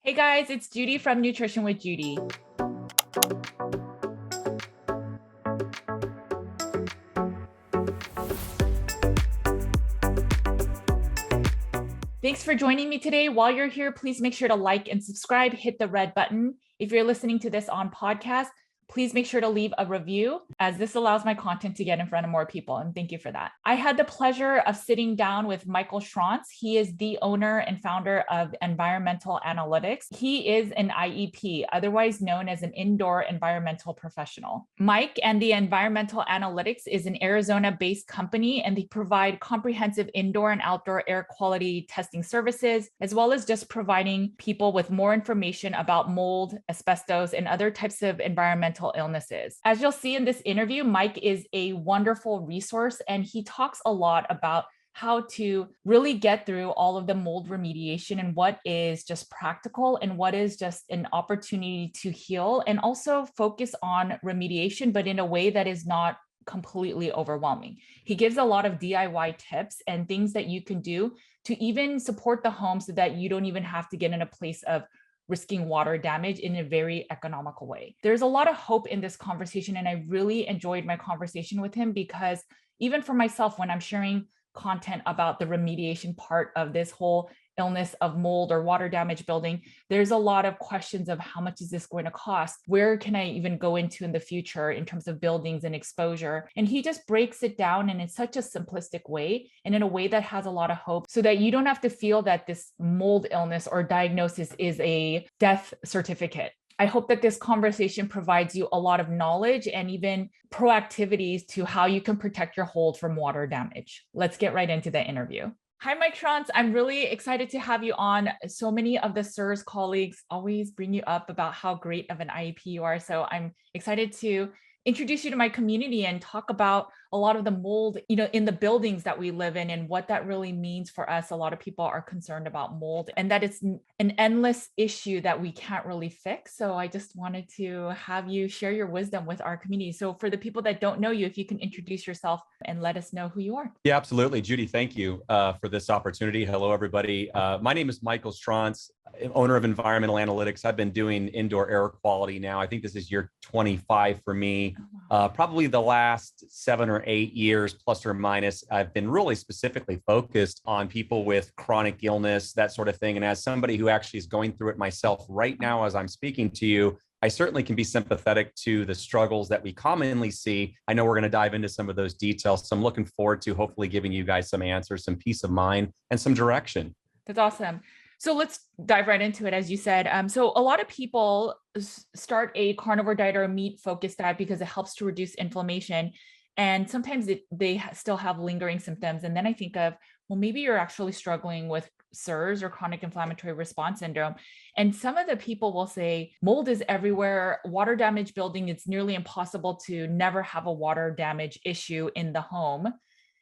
Hey guys, it's Judy from Nutrition with Judy. Thanks for joining me today. While you're here, please make sure to like and subscribe, hit the red button. If you're listening to this on podcast, please make sure to leave a review, as this allows my content to get in front of more people. And thank you for that. I had the pleasure of sitting down with Michael Schrantz. He is the owner and founder of Environmental Analytics. He is an IEP, otherwise known as an indoor environmental professional. Mike and the Environmental Analytics is an Arizona-based company, and they provide comprehensive indoor and outdoor air quality testing services, as well as just providing people with more information about mold, asbestos, and other types of environmental illnesses. As you'll see in this interview, Mike is a wonderful resource, and he talks a lot about how to really get through all of the mold remediation and what is just practical and what is just an opportunity to heal, and also focus on remediation, but in a way that is not completely overwhelming. He gives a lot of DIY tips and things that you can do to even support the home so that you don't even have to get in a place of risking water damage in a very economical way. There's a lot of hope in this conversation, and I really enjoyed my conversation with him, because even for myself, when I'm sharing content about the remediation part of this whole illness of mold or water damage building, there's a lot of questions of how much is this going to cost? Where can I even go into in the future in terms of buildings and exposure? And he just breaks it down in such a simplistic way, and in a way that has a lot of hope, so that you don't have to feel that this mold illness or diagnosis is a death certificate. I hope that this conversation provides you a lot of knowledge and even proactivities to how you can protect your hold from water damage. Let's get right into the interview. Hi, Mike Schrantz. I'm really excited to have you on. So many of the CIRS colleagues always bring you up about how great of an IEP you are. So I'm excited to introduce you to my community and talk about a lot of the mold, in the buildings that we live in, and what that really means for us. A lot of people are concerned about mold, and that it's an endless issue that we can't really fix. So I just wanted to have you share your wisdom with our community. So for the people that don't know you, if you can introduce yourself and let us know who you are. Yeah, absolutely. Judy, thank you for this opportunity. Hello, everybody. My name is Michael Schrantz, owner of Environmental Analytics. I've been doing indoor air quality now. I think this is year 25 for me. Probably the last 7 or 8 years, plus or minus, I've been really specifically focused on people with chronic illness, that sort of thing. And as somebody who actually is going through it myself right now, as I'm speaking to you, I certainly can be sympathetic to the struggles that we commonly see. I know we're going to dive into some of those details. So I'm looking forward to hopefully giving you guys some answers, some peace of mind, and some direction. That's awesome. So let's dive right into it, as you said. So a lot of people start a carnivore diet or a meat-focused diet because it helps to reduce inflammation. And sometimes they still have lingering symptoms. And then I think of, well, maybe you're actually struggling with CIRS, or chronic inflammatory response syndrome. And some of the people will say mold is everywhere, water damage building, it's nearly impossible to never have a water damage issue in the home.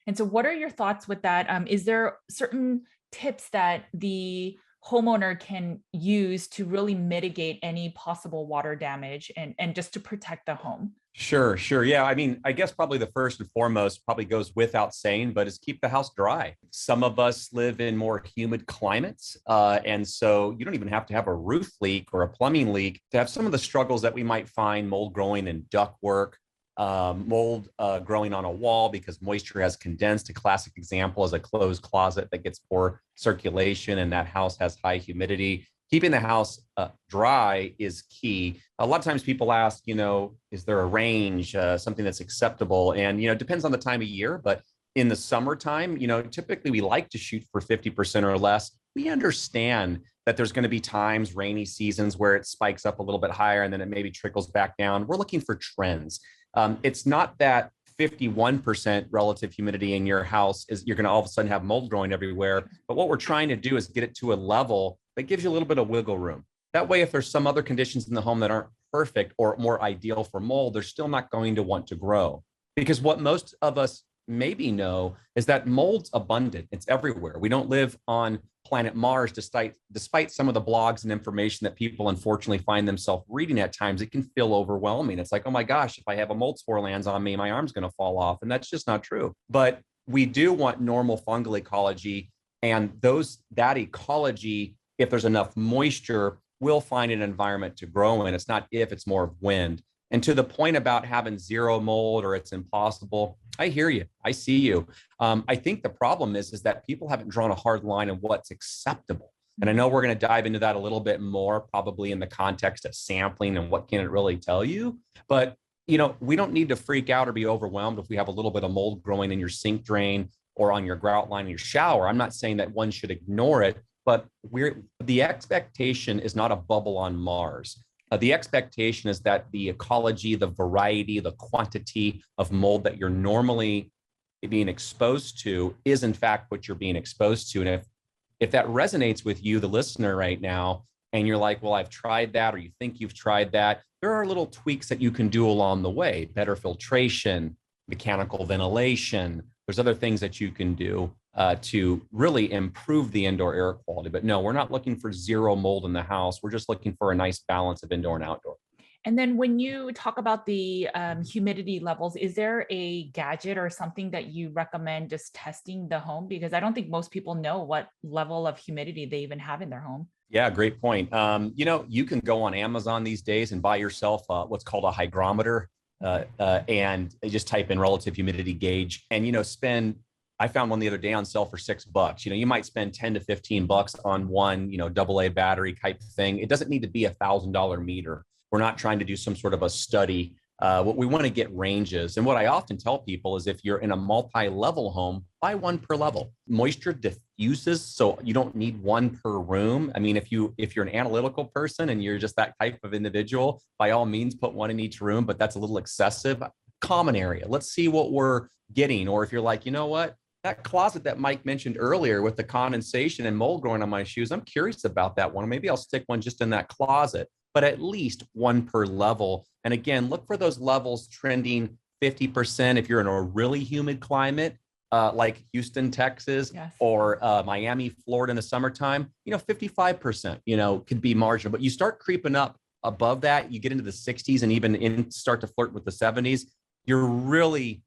And so what are your thoughts with that? Is there certain tips that the homeowner can use to really mitigate any possible water damage and just to protect the home? Sure. Yeah. I mean, I guess probably the first and foremost probably goes without saying, but is keep the house dry. Some of us live in more humid climates. And so you don't even have to have a roof leak or a plumbing leak to have some of the struggles that we might find: mold growing in ductwork, mold growing on a wall because moisture has condensed. A classic example is a closed closet that gets poor circulation and that house has high humidity. Keeping the house dry is key. A lot of times people ask, is there a range, something that's acceptable? And, it depends on the time of year, but in the summertime, typically we like to shoot for 50% or less. We understand that there's going to be times, rainy seasons, where it spikes up a little bit higher and then it maybe trickles back down. We're looking for trends. It's not that 51% relative humidity in your house is you're going to all of a sudden have mold growing everywhere. But what we're trying to do is get it to a level that gives you a little bit of wiggle room. That way, if there's some other conditions in the home that aren't perfect or more ideal for mold, they're still not going to want to grow. Because what most of us maybe know is that mold's abundant. It's everywhere. We don't live on planet Mars, despite some of the blogs and information that people unfortunately find themselves reading at times. It can feel overwhelming. It's like, oh my gosh, if I have a mold spore lands on me, my arm's going to fall off. And that's just not true. But we do want normal fungal ecology, and that ecology, if there's enough moisture, we'll find an environment to grow in. It's not if, it's more of when. And to the point about having zero mold or it's impossible, I hear you. I see you. I think the problem is that people haven't drawn a hard line of what's acceptable. And I know we're going to dive into that a little bit more, probably in the context of sampling and what can it really tell you. But, we don't need to freak out or be overwhelmed if we have a little bit of mold growing in your sink drain or on your grout line in your shower. I'm not saying that one should ignore it, but the expectation is not a bubble on Mars. The expectation is that the ecology, the variety, the quantity of mold that you're normally being exposed to is in fact what you're being exposed to. And if that resonates with you, the listener right now, and you're like, well, I've tried that, or you think you've tried that, there are little tweaks that you can do along the way. Better filtration, mechanical ventilation. There's other things that you can do to really improve the indoor air quality. But no, we're not looking for zero mold in the house. We're just looking for a nice balance of indoor and outdoor. And then when you talk about the humidity levels, is there a gadget or something that you recommend just testing the home? Because I don't think most people know what level of humidity they even have in their home. Yeah, great point. You can go on Amazon these days and buy yourself what's called a hygrometer and just type in relative humidity gauge and, I found one the other day on sale for $6. You might spend 10 to 15 bucks on one, AA battery type thing. It doesn't need to be $1,000 meter. We're not trying to do some sort of a study. What we want to get ranges. And what I often tell people is if you're in a multi-level home, buy one per level. Moisture diffuses, so you don't need one per room. I mean, if you're an analytical person and you're just that type of individual, by all means, put one in each room, but that's a little excessive. Common area. Let's see what we're getting. Or if you're like, you know what? That closet that Mike mentioned earlier with the condensation and mold growing on my shoes, I'm curious about that one. Maybe I'll stick one just in that closet, but at least one per level. And again, look for those levels trending 50% if you're in a really humid climate, like Houston, Texas, yes, or Miami, Florida in the summertime, 55%, could be marginal. But you start creeping up above that, you get into the 60s and even start to flirt with the 70s, you're really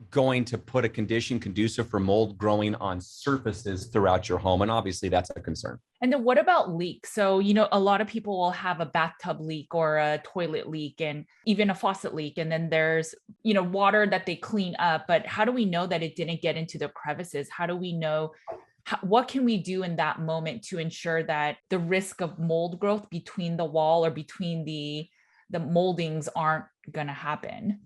going to put a condition conducive for mold growing on surfaces throughout your home. And obviously that's a concern. And then what about leaks? So, a lot of people will have a bathtub leak or a toilet leak and even a faucet leak. And then there's, water that they clean up. But how do we know that it didn't get into the crevices? How do we know? What can we do in that moment to ensure that the risk of mold growth between the wall or between the moldings aren't going to happen?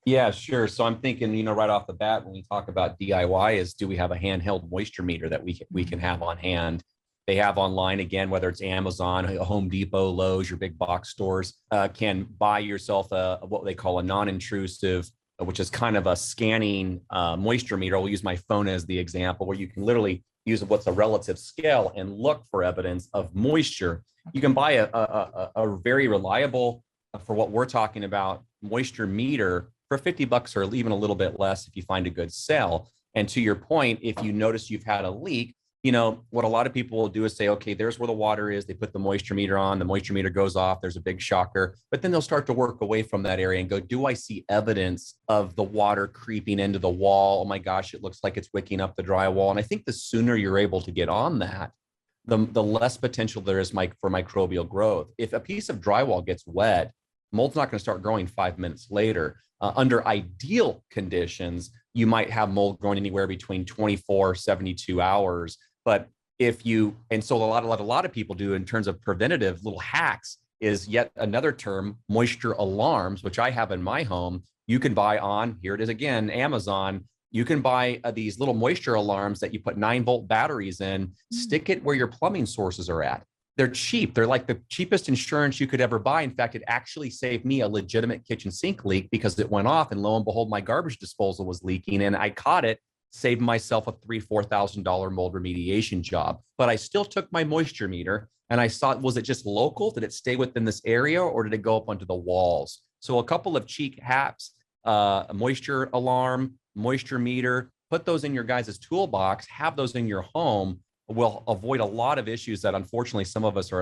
Yeah, sure. So I'm thinking, right off the bat, when we talk about DIY is, do we have a handheld moisture meter that we can have on hand? They have online, again, whether it's Amazon, Home Depot, Lowe's, your big box stores, can buy yourself what they call a non-intrusive, which is kind of a scanning moisture meter. I'll use my phone as the example, where you can literally use what's a relative scale and look for evidence of moisture. You can buy a very reliable, for what we're talking about, moisture meter for $50 or even a little bit less if you find a good sale. And to your point, if you notice you've had a leak, what a lot of people will do is say, okay, there's where the water is. They put the moisture meter on, the moisture meter goes off. There's a big shocker, but then they'll start to work away from that area and go, do I see evidence of the water creeping into the wall? Oh my gosh, it looks like it's wicking up the drywall. And I think the sooner you're able to get on that, the less potential there is, Mike, for microbial growth. If a piece of drywall gets wet, mold's not going to start growing 5 minutes later. Under ideal conditions, you might have mold growing anywhere between 24, 72 hours. But so a lot of people do in terms of preventative little hacks is yet another term, moisture alarms, which I have in my home. You can buy on, here it is again, Amazon. You can buy these little moisture alarms that you put 9-volt batteries in, stick it where your plumbing sources are at. They're cheap. They're like the cheapest insurance you could ever buy. In fact, it actually saved me a legitimate kitchen sink leak because it went off and lo and behold, my garbage disposal was leaking and I caught it, saved myself a $3,000-$4,000 mold remediation job. But I still took my moisture meter and I saw, was it just local? Did it stay within this area or did it go up onto the walls? So a couple of cheap hacks, a moisture alarm, moisture meter, put those in your guys' toolbox, have those in your home, will avoid a lot of issues that unfortunately some of us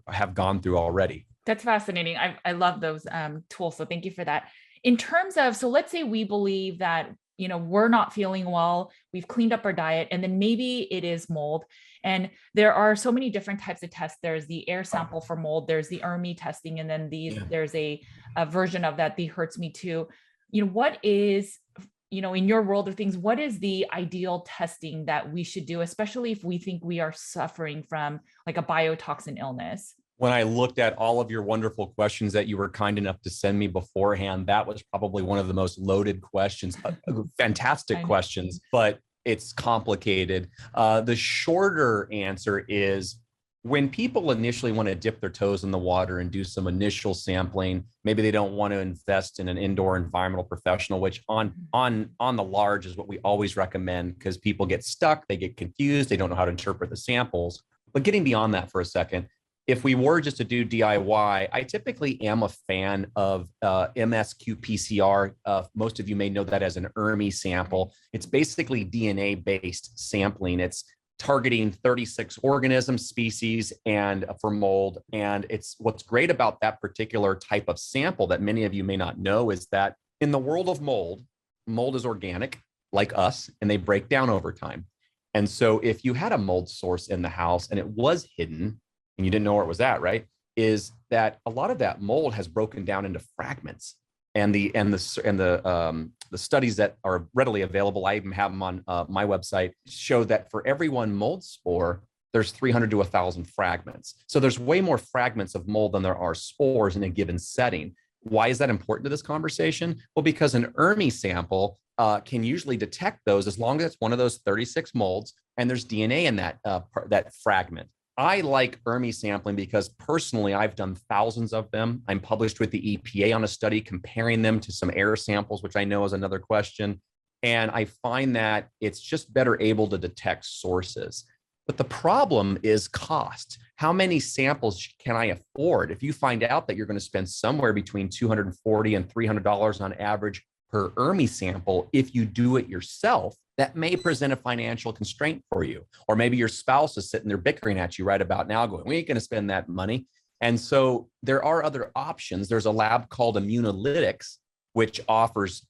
have gone through already. That's fascinating. I love those tools. So thank you for that. In terms of, so let's say we believe that we're not feeling well, we've cleaned up our diet, and then maybe it is mold. And there are so many different types of tests. There's the air sample for mold, there's the ERMI testing, and then there's a version of that, the hurts me too. What is, in your world of things, what is the ideal testing that we should do, especially if we think we are suffering from like a biotoxin illness? When I looked at all of your wonderful questions that you were kind enough to send me beforehand, that was probably one of the most loaded questions. Fantastic questions, but it's complicated. The shorter answer is, when people initially want to dip their toes in the water and do some initial sampling, maybe they don't want to invest in an indoor environmental professional, which on the large is what we always recommend, because people get stuck, they get confused, they don't know how to interpret the samples. But getting beyond that for a second, if we were just to do DIY, I typically am a fan of MSQ PCR. Most of you may know that as an ERMI sample. It's basically DNA-based sampling. It's targeting 36 organisms, species, and for mold. And it's what's great about that particular type of sample that many of you may not know is that in the world of mold is organic, like us, and they break down over time. And so if you had a mold source in the house and it was hidden, and you didn't know where it was at, right, is that a lot of that mold has broken down into fragments. And the studies that are readily available, I even have them on my website, show that for every one mold spore, there's 300 to 1,000 fragments. So there's way more fragments of mold than there are spores in a given setting. Why is that important to this conversation? Well, because an ERMI sample can usually detect those as long as it's one of those 36 molds and there's DNA in that fragment. I like ERMI sampling because personally, I've done thousands of them. I'm published with the EPA on a study comparing them to some air samples, which I know is another question. And I find that it's just better able to detect sources. But the problem is cost. How many samples can I afford? If you find out that you're going to spend somewhere between $240 and $300 on average per ERMI sample, if you do it yourself, that may present a financial constraint for you. Or maybe your spouse is sitting there bickering at you right about now going, we ain't going to spend that money. And so there are other options. There's a lab called Immunolytics, which offers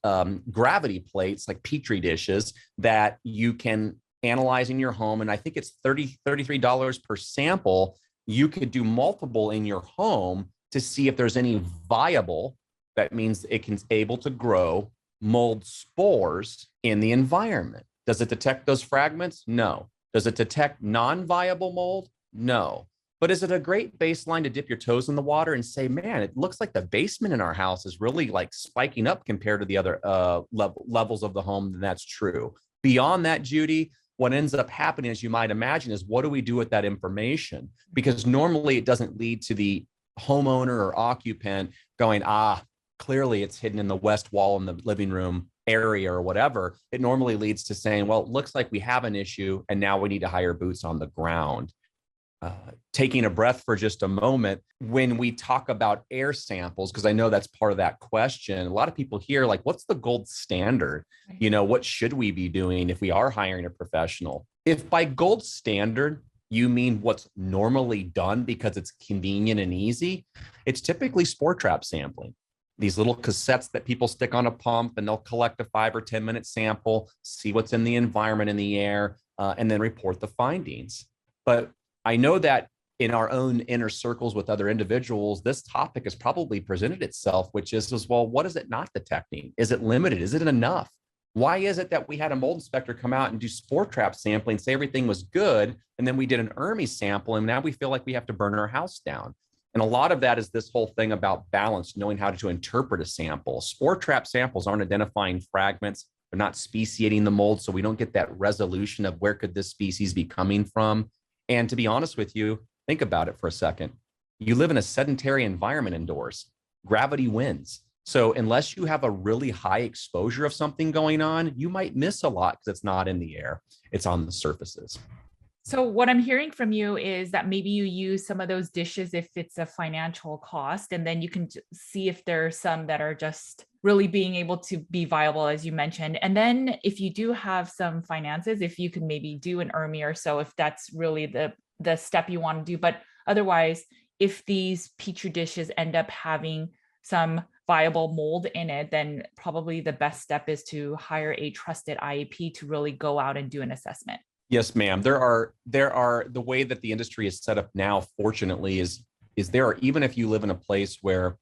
gravity plates like Petri dishes that you can analyze in your home. And I think it's $33 per sample. You could do multiple in your home to see if there's any viable, that means it can able to grow mold spores in the environment. Does it detect those fragments? No. Does it detect non-viable mold? No. But is it a great baseline to dip your toes in the water and say, man, it looks like the basement in our house is really like spiking up compared to the other levels of the home? Then that's true. Beyond that, Judy, what ends up happening, as you might imagine, is what do we do with that information? Because normally it doesn't lead to the homeowner or occupant going, clearly it's hidden in the west wall in the living room area or whatever. It normally leads to saying, well, it looks like we have an issue and now we need to hire boots on the ground. Taking a breath for just a moment, when we talk about air samples, because I know that's part of that question, a lot of people hear like, what's the gold standard? What should we be doing if we are hiring a professional? If by gold standard, you mean what's normally done because it's convenient and easy, it's typically spore trap sampling. These little cassettes that people stick on a pump and they'll collect a 5 or 10 minute sample, see what's in the environment in the air, and then report the findings. But I know that in our own inner circles with other individuals, this topic has probably presented itself, which is, well, what is it not detecting? Is it limited? Is it enough? Why is it that we had a mold inspector come out and do spore trap sampling, say everything was good, and then we did an ERMI sample, and now we feel like we have to burn our house down? And a lot of that is this whole thing about balance, knowing how to interpret a sample. Spore trap samples aren't identifying fragments. They're not speciating the mold, so we don't get that resolution of where could this species be coming from. And to be honest with you, think about it for a second. You live in a sedentary environment indoors. Gravity wins. So unless you have a really high exposure of something going on, you might miss a lot because it's not in the air. It's on the surfaces. So what I'm hearing from you is that maybe you use some of those dishes if it's a financial cost, and then you can see if there are some that are just really being able to be viable, as you mentioned. And then if you do have some finances, if you can maybe do an ERMI or so, if that's really the step you want to do. But otherwise, if these Petri dishes end up having some viable mold in it, then probably the best step is to hire a trusted IEP to really go out and do an assessment. Yes, ma'am. There are the way that the industry is set up now, fortunately, is there are, even if you live in a place where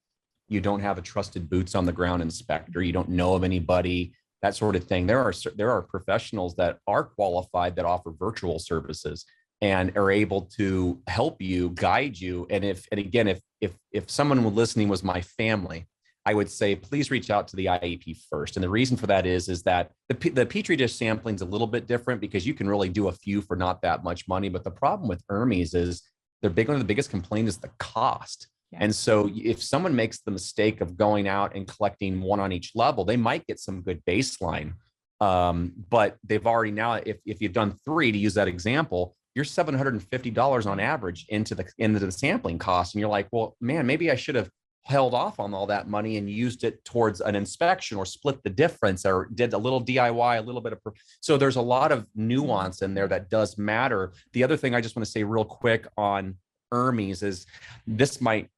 you don't have a trusted boots on the ground inspector, you don't know of anybody, that sort of thing. There are professionals that are qualified that offer virtual services and are able to help you, guide you. And if someone listening was my family, I would say, please reach out to the IEP first. And the reason for that is that the Petri dish sampling is a little bit different because you can really do a few for not that much money. But the problem with ERMIs is one of the biggest complaints is the cost. Yeah. And so if someone makes the mistake of going out and collecting one on each level, they might get some good baseline. But they've already now, if you've done 3, to use that example, you're $750 on average into the sampling cost. And you're like, well, man, maybe I should have held off on all that money and used it towards an inspection, or split the difference, or did a little DIY, a little bit of. So there's a lot of nuance in there that does matter. The other thing I just want to say real quick on ERMIs is, this might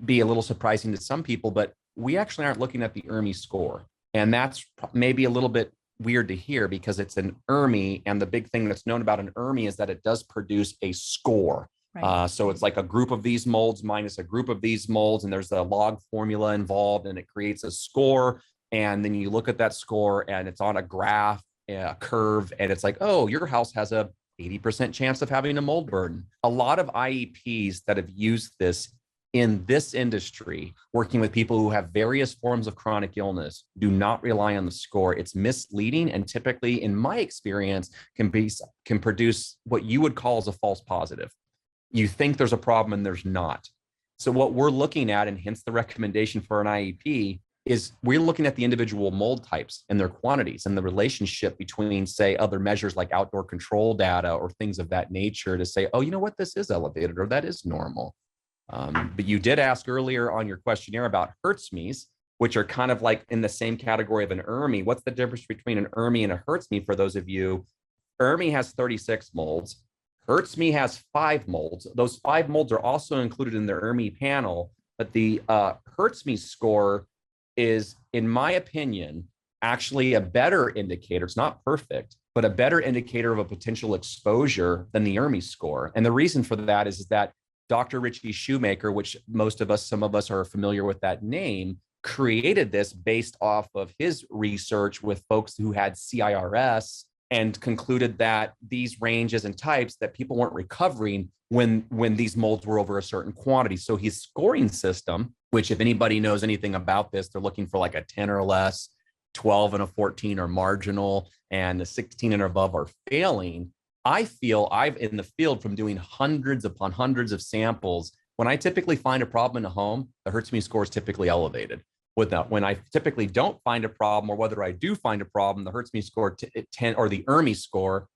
be a little surprising to some people, but we actually aren't looking at the ERMI score. And that's maybe a little bit weird to hear because it's an ERMI. And the big thing that's known about an ERMI is that it does produce a score. Right. So it's like a group of these molds minus a group of these molds, and there's a log formula involved, and it creates a score. And then you look at that score and it's on a graph, a curve, and it's like, oh, your house has a 80% chance of having a mold burden. A lot of IEPs that have used this in this industry, working with people who have various forms of chronic illness, do not rely on the score. It's misleading, and typically, in my experience, can produce what you would call as a false positive. You think there's a problem and there's not. So what we're looking at, and hence the recommendation for an IEP, is we're looking at the individual mold types and their quantities and the relationship between, say, other measures like outdoor control data or things of that nature to say, oh, you know what, this is elevated or that is normal. But you did ask earlier on your questionnaire about HERTSMIs, which are kind of like in the same category of an ERMI. What's the difference between an ERMI and a HERTSMI for those of you? ERMI has 36 molds. HERTSMI has 5 molds. Those 5 molds are also included in the ERMI panel, but the HERTSMI score is, in my opinion, actually a better indicator. It's not perfect, but a better indicator of a potential exposure than the ERMI score. And the reason for that is that Dr. Richie Shoemaker, which some of us are familiar with that name, created this based off of his research with folks who had CIRS, and concluded that these ranges and types that people weren't recovering when these molds were over a certain quantity. So his scoring system, which if anybody knows anything about this, they're looking for like a 10 or less, 12 and a 14 are marginal, and the 16 and above are failing. I feel I've in the field from doing hundreds upon hundreds of samples. When I typically find a problem in a home, the HERTSMI score is typically elevated. When I typically don't find a problem, or whether I do find a problem, the HERTSMI score or the ERMI score,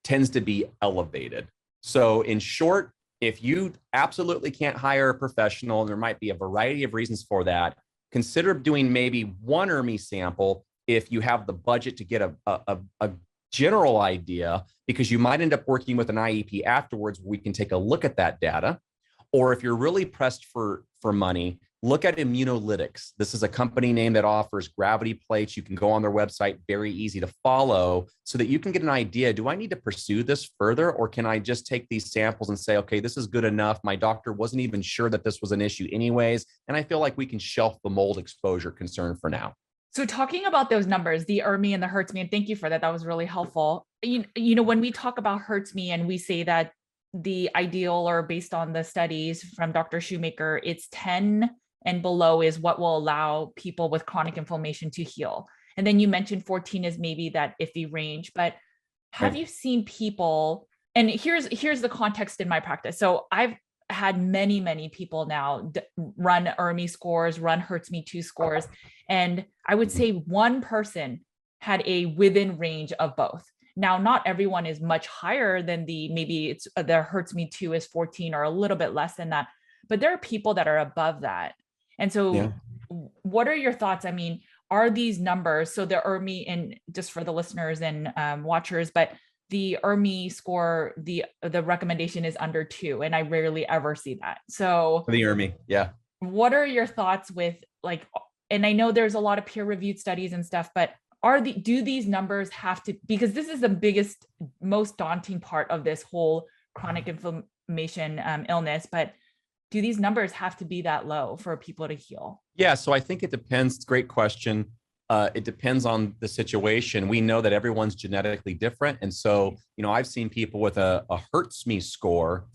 tends to be elevated. So in short, if you absolutely can't hire a professional, and there might be a variety of reasons for that, consider doing maybe one ERMI sample if you have the budget to get a general idea, because you might end up working with an IEP afterwards where we can take a look at that data. Or if you're really pressed for money, look at Immunolytics. This is a company name that offers gravity plates. You can go on their website, very easy to follow, so that you can get an idea. Do I need to pursue this further, or can I just take these samples and say, okay, this is good enough. My doctor wasn't even sure that this was an issue anyways, and I feel like we can shelf the mold exposure concern for now. So talking about those numbers, the ERMI and the HERTSMI, and thank you for that. That was really helpful. You know, when we talk about HERTSMI and we say that the ideal, or based on the studies from Dr. Shoemaker, it's 10 and below is what will allow people with chronic inflammation to heal. And then you mentioned 14 is maybe that iffy range, but have you seen people, and here's the context in my practice. So I've had many people now run ERMI scores, run HERTSMI 2 scores. And I would say one person had a within range of both. Now, not everyone is much higher than maybe it's the HERTSMI 2 is 14 or a little bit less than that, but there are people that are above that. And so what are your thoughts? I mean, are these numbers, so the ERMI, and just for the listeners and watchers, but the ERMI score, the recommendation is under 2, and I rarely ever see that. So the ERMI, yeah. what are your thoughts with like, and I know there's a lot of peer reviewed studies and stuff, but do these numbers have to, because this is the biggest, most daunting part of this whole chronic inflammation illness, but do these numbers have to be that low for people to heal? Yeah, so I think it depends. Great question. It depends on the situation. We know that everyone's genetically different. And so, I've seen people with a hurts me score,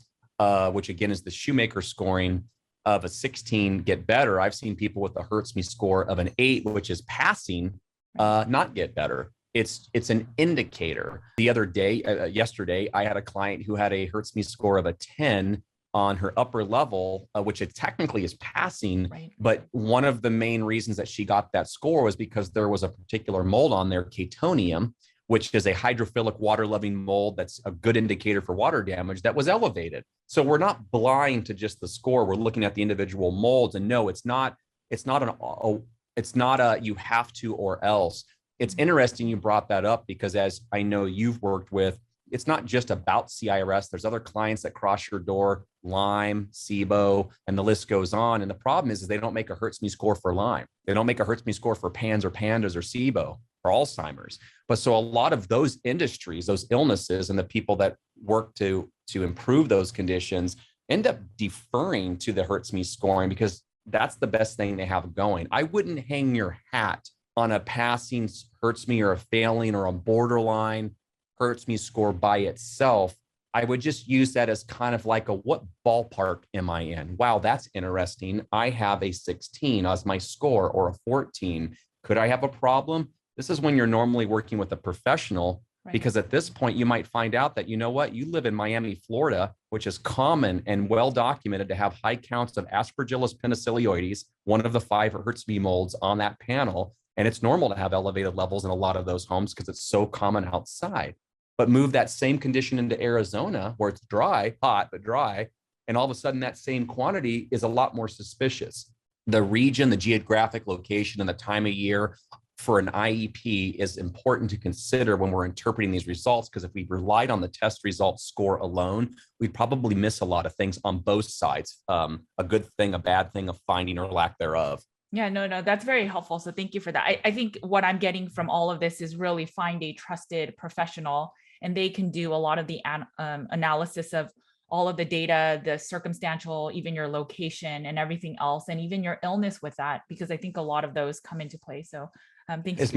which again is the Shoemaker scoring of a 16 get better. I've seen people with a hurts me score of an 8, which is passing, not get better. It's an indicator. The other day, yesterday, I had a client who had a hurts me score of a 10 on her upper level, which it technically is passing. Right. But one of the main reasons that she got that score was because there was a particular mold on there, Catonium, which is a hydrophilic water-loving mold that's a good indicator for water damage, that was elevated. So we're not blind to just the score. We're looking at the individual molds, and no, it's not a you have to or else. It's interesting you brought that up, because as I know you've worked with, it's not just about CIRS. There's other clients that cross your door, Lyme, SIBO, and the list goes on. And the problem is they don't make a hurts me score for Lyme. They don't make a hurts me score for PANS or PANDAS or SIBO or Alzheimer's. But so a lot of those industries, those illnesses, and the people that work to improve those conditions end up deferring to the hurts me scoring, because that's the best thing they have going. I wouldn't hang your hat on a passing hurts me or a failing or a borderline hurts me score by itself. I would just use that as kind of like what ballpark am I in? Wow, that's interesting. I have a 16 as my score, or a 14. Could I have a problem? This is when you're normally working with a professional, right? Because at this point you might find out that, you live in Miami, Florida, which is common and well documented to have high counts of Aspergillus penicillioides, one of the 5 hurts me molds on that panel. And it's normal to have elevated levels in a lot of those homes because it's so common outside. But move that same condition into Arizona, where it's dry, hot, but dry, and all of a sudden that same quantity is a lot more suspicious. The region, the geographic location, and the time of year for an IEP is important to consider when we're interpreting these results, because if we relied on the test result score alone, we'd probably miss a lot of things on both sides, a good thing, a bad thing, a finding or lack thereof. Yeah, no, that's very helpful. So thank you for that. I think what I'm getting from all of this is really find a trusted professional, and they can do a lot of the analysis of all of the data, the circumstantial, even your location and everything else, and even your illness with that, because I think a lot of those come into play. So thanks. As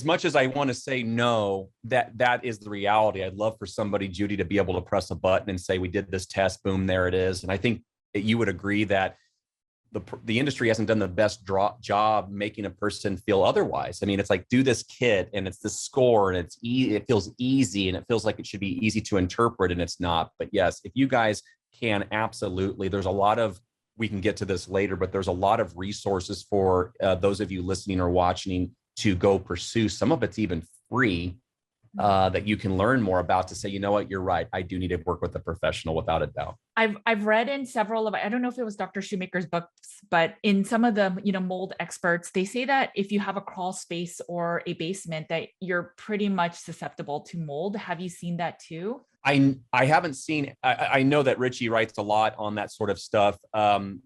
much as I want to say no, that is the reality. I'd love for somebody, Judy, to be able to press a button and say, we did this test, boom, there it is. And I think that you would agree that the industry hasn't done the best job making a person feel otherwise. I mean, it's like, do this kit and it's the score and it feels easy and it feels like it should be easy to interpret, and it's not. But yes, if you guys can, absolutely. There's a lot of, we can get to this later, but there's a lot of resources for those of you listening or watching to go pursue. Some of it's even free that you can learn more about, to say, you know what, you're right, I do need to work with a professional, without a doubt. I've read in several of, I don't know if it was Dr. Shoemaker's books, but in some of the, mold experts, they say that if you have a crawl space or a basement, that you're pretty much susceptible to mold. Have you seen that too? I haven't seen, I know that Richie writes a lot on that sort of stuff.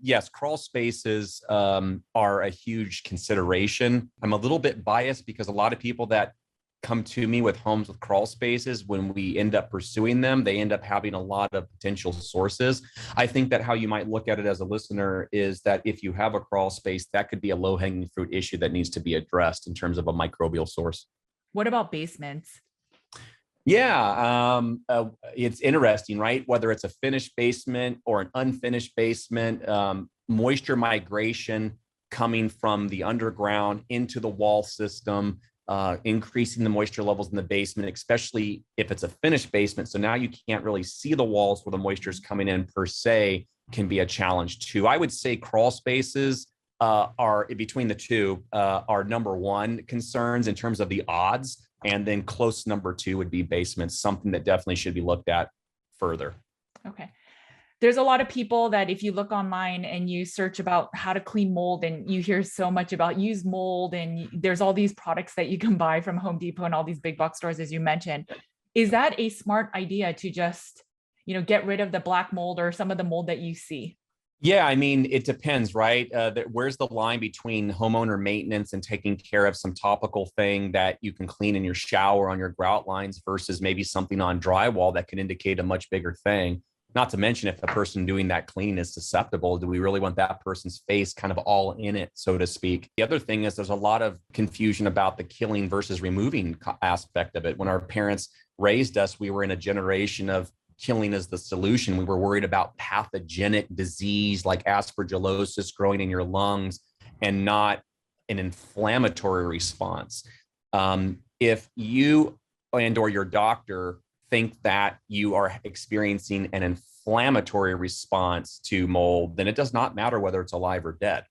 Yes, crawl spaces are a huge consideration. I'm a little bit biased because a lot of people that come to me with homes with crawl spaces, when we end up pursuing them, they end up having a lot of potential sources. I think that how you might look at it as a listener is that if you have a crawl space, that could be a low-hanging fruit issue that needs to be addressed in terms of a microbial source. What about basements? Yeah, it's interesting, right? Whether it's a finished basement or an unfinished basement, moisture migration coming from the underground into the wall system, increasing the moisture levels in the basement, especially if it's a finished basement. So now you can't really see the walls where the moisture is coming in per se, can be a challenge too. I would say crawl spaces are, between the two, are number one concerns in terms of the odds. And then close number 2 would be basements, something that definitely should be looked at further. Okay. There's a lot of people that if you look online and you search about how to clean mold, and you hear so much about use mold, and there's all these products that you can buy from Home Depot and all these big box stores, as you mentioned. Is that a smart idea to just, get rid of the black mold or some of the mold that you see? Yeah, I mean, it depends, right? Where's the line between homeowner maintenance and taking care of some topical thing that you can clean in your shower on your grout lines versus maybe something on drywall that can indicate a much bigger thing? Not to mention, if the person doing that clean is susceptible, do we really want that person's face kind of all in it, so to speak? The other thing is there's a lot of confusion about the killing versus removing aspect of it. When our parents raised us, we were in a generation of killing is the solution. We were worried about pathogenic disease like aspergillosis growing in your lungs and not an inflammatory response. If you and or your doctor think that you are experiencing an inflammatory response to mold, then it does not matter whether it's alive or dead.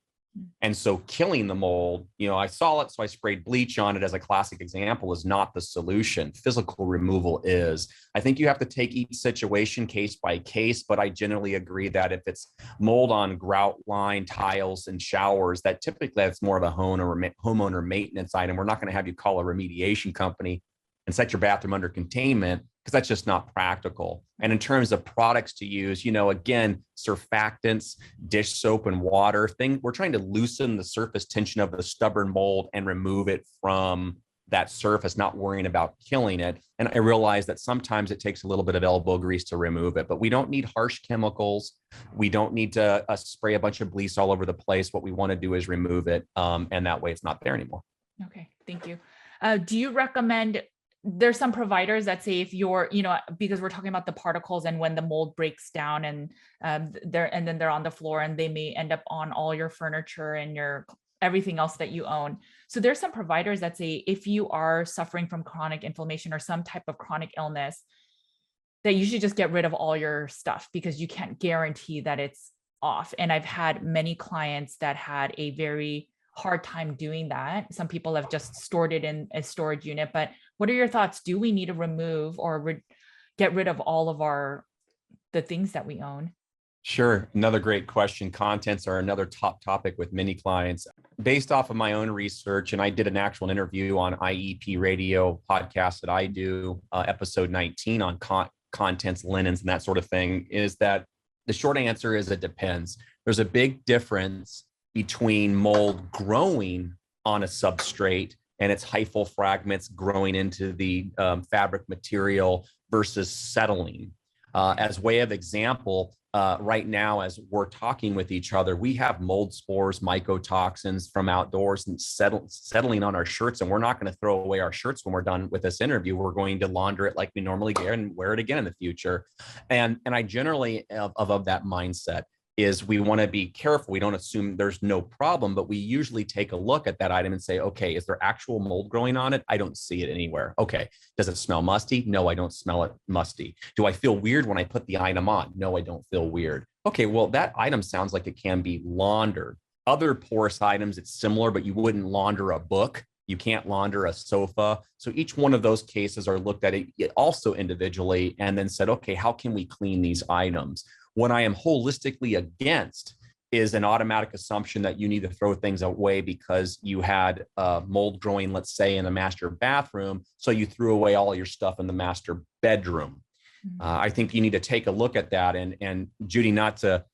And so killing the mold, I saw it, so I sprayed bleach on it as a classic example, is not the solution. Physical removal is. I think you have to take each situation case by case, but I generally agree that if it's mold on grout line, tiles, and showers, that typically that's more of a homeowner maintenance item. We're not going to have you call a remediation company and set your bathroom under containment, because that's just not practical. And in terms of products to use, again, surfactants, dish soap and water, we're trying to loosen the surface tension of the stubborn mold and remove it from that surface, not worrying about killing it. And I realize that sometimes it takes a little bit of elbow grease to remove it, but we don't need harsh chemicals. We don't need to spray a bunch of bleach all over the place. What we want to do is remove it. And that way it's not there anymore. Okay, thank you. Do you recommend, there's some providers that say if you're, because we're talking about the particles and when the mold breaks down and then they're on the floor and they may end up on all your furniture and your everything else that you own. So there's some providers that say if you are suffering from chronic inflammation or some type of chronic illness, that you should just get rid of all your stuff because you can't guarantee that it's off. And I've had many clients that had a very hard time doing that. Some people have just stored it in a storage unit, but what are your thoughts? Do we need to remove or get rid of all of the things that we own? Sure. Another great question. Contents are another top topic with many clients. Based off of my own research, and I did an actual interview on IEP Radio podcast that I do, episode 19 on contents, linens, and that sort of thing, is that the short answer is it depends. There's a big difference between mold growing on a substrate and its hyphal fragments growing into the fabric material versus settling. As way of example, right now, as we're talking with each other, we have mold spores, mycotoxins from outdoors and settling on our shirts. And we're not going to throw away our shirts when we're done with this interview. We're going to launder it like we normally do and wear it again in the future. And I generally of that mindset is we want to be careful. We don't assume there's no problem, but we usually take a look at that item and say, okay, is there actual mold growing on it? I don't see it anywhere. Okay. Does it smell musty? No, I don't smell it musty. Do I feel weird when I put the item on? No, I don't feel weird. Okay, well, that item sounds like it can be laundered. Other porous items, it's similar, but you wouldn't launder a book. You can't launder a sofa. So each one of those cases are looked at also individually and then said, okay, how can we clean these items? What I am holistically against is an automatic assumption that you need to throw things away because you had mold growing, let's say, in the master bathroom. So you threw away all your stuff in the master bedroom. I think you need to take a look at that. And Judy, not to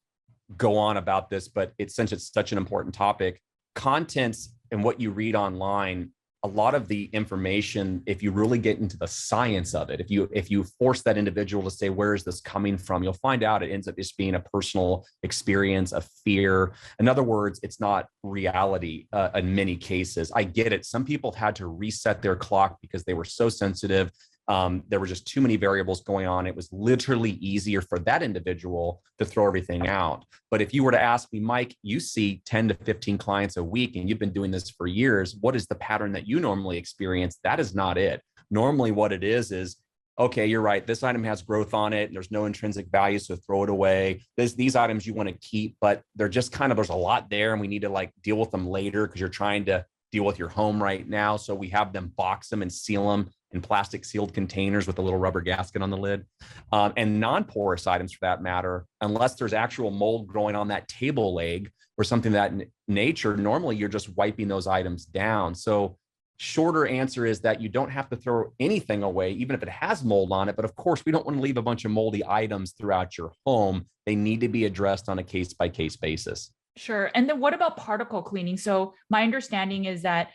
go on about this, but since it's such an important topic, contents and what you read online, a lot of the information, if you really get into the science of it, if you force that individual to say, where is this coming from? You'll find out it ends up just being a personal experience, a fear. In other words, it's not reality in many cases. I get it. Some people have had to reset their clock because they were so sensitive. There were just too many variables going on. It was literally easier for that individual to throw everything out. But if you were to ask me, Mike, you see 10 to 15 clients a week and you've been doing this for years, what is the pattern that you normally experience? That is not it. Normally what it is, okay, you're right. This item has growth on it and there's no intrinsic value, so throw it away. These items you want to keep, but they're just there's a lot there and we need to deal with them later because you're trying to deal with your home right now. So we have them box them and seal them in plastic sealed containers with a little rubber gasket on the lid. And non-porous items for that matter, unless there's actual mold growing on that table leg or something that nature, normally you're just wiping those items down. So shorter answer is that you don't have to throw anything away, even if it has mold on it. But of course, we don't want to leave a bunch of moldy items throughout your home. They need to be addressed on a case-by-case basis. Sure. And then what about particle cleaning? So my understanding is that,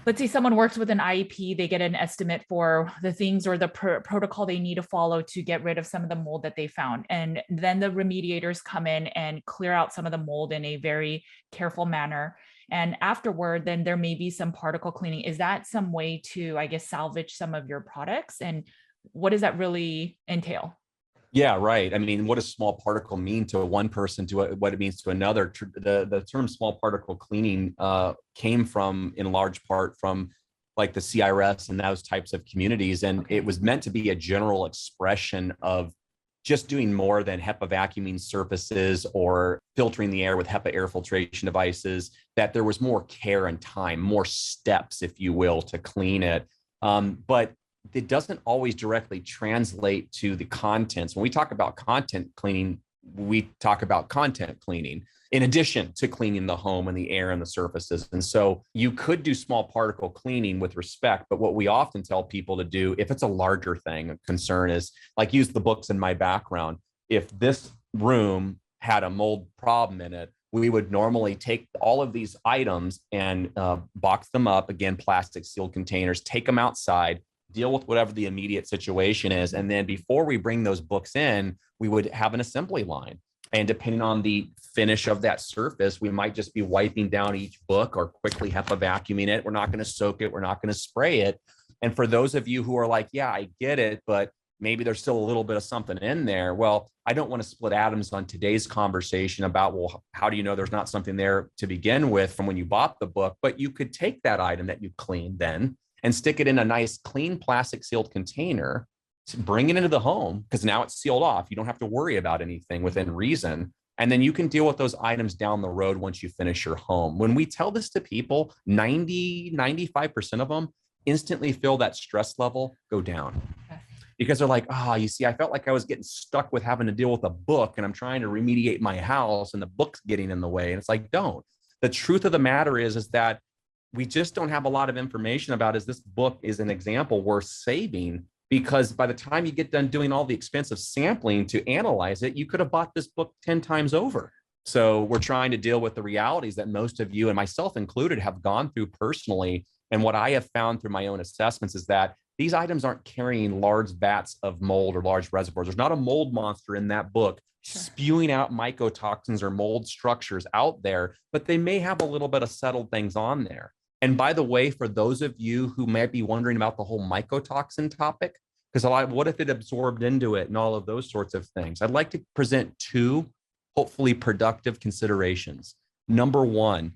let's say someone works with an IEP, they get an estimate for the things or the protocol they need to follow to get rid of some of the mold that they found. And then the remediators come in and clear out some of the mold in a very careful manner. And afterward, then there may be some particle cleaning. Is that some way to, I guess, salvage some of your products? And what does that really entail? Yeah, right. I mean, what does small particle mean to one person to what it means to another? The term small particle cleaning came from, in large part, from like the CIRS and those types of communities. And it was meant to be a general expression of just doing more than HEPA vacuuming surfaces or filtering the air with HEPA air filtration devices, that there was more care and time, more steps, if you will, to clean it. But it doesn't always directly translate to the contents. When we talk about content cleaning, we talk about content cleaning in addition to cleaning the home and the air and the surfaces. And so you could do small particle cleaning with respect, but what we often tell people to do, if it's a larger thing, a concern is like, use the books in my background. If this room had a mold problem in it, we would normally take all of these items and box them up, again, plastic sealed containers, take them outside, deal with whatever the immediate situation is. And then before we bring those books in, we would have an assembly line. And depending on the finish of that surface, we might just be wiping down each book or quickly HEPA vacuuming it. We're not going to soak it. We're not going to spray it. And for those of you who are like, yeah, I get it, but maybe there's still a little bit of something in there. Well, I don't want to split atoms on today's conversation about, well, how do you know there's not something there to begin with from when you bought the book? But you could take that item that you cleaned then and stick it in a nice clean plastic sealed container, bring it into the home, because now it's sealed off. You don't have to worry about anything within reason. And then you can deal with those items down the road once you finish your home. When we tell this to people, 95% of them instantly feel that stress level go down. Because they're like, oh, you see, I felt like I was getting stuck with having to deal with a book and I'm trying to remediate my house and the book's getting in the way. And it's like, don't. The truth of the matter is that we just don't have a lot of information about, is this book is an example worth saving? Because by the time you get done doing all the expensive sampling to analyze it, you could have bought this book 10 times over. So we're trying to deal with the realities that most of you, and myself included, have gone through personally. And what I have found through my own assessments is that these items aren't carrying large vats of mold or large reservoirs. There's not a mold monster in that book spewing out mycotoxins or mold structures out there, but they may have a little bit of settled things on there. And by the way, for those of you who might be wondering about the whole mycotoxin topic, because what if it absorbed into it and all of those sorts of things, I'd like to present two hopefully productive considerations. Number one,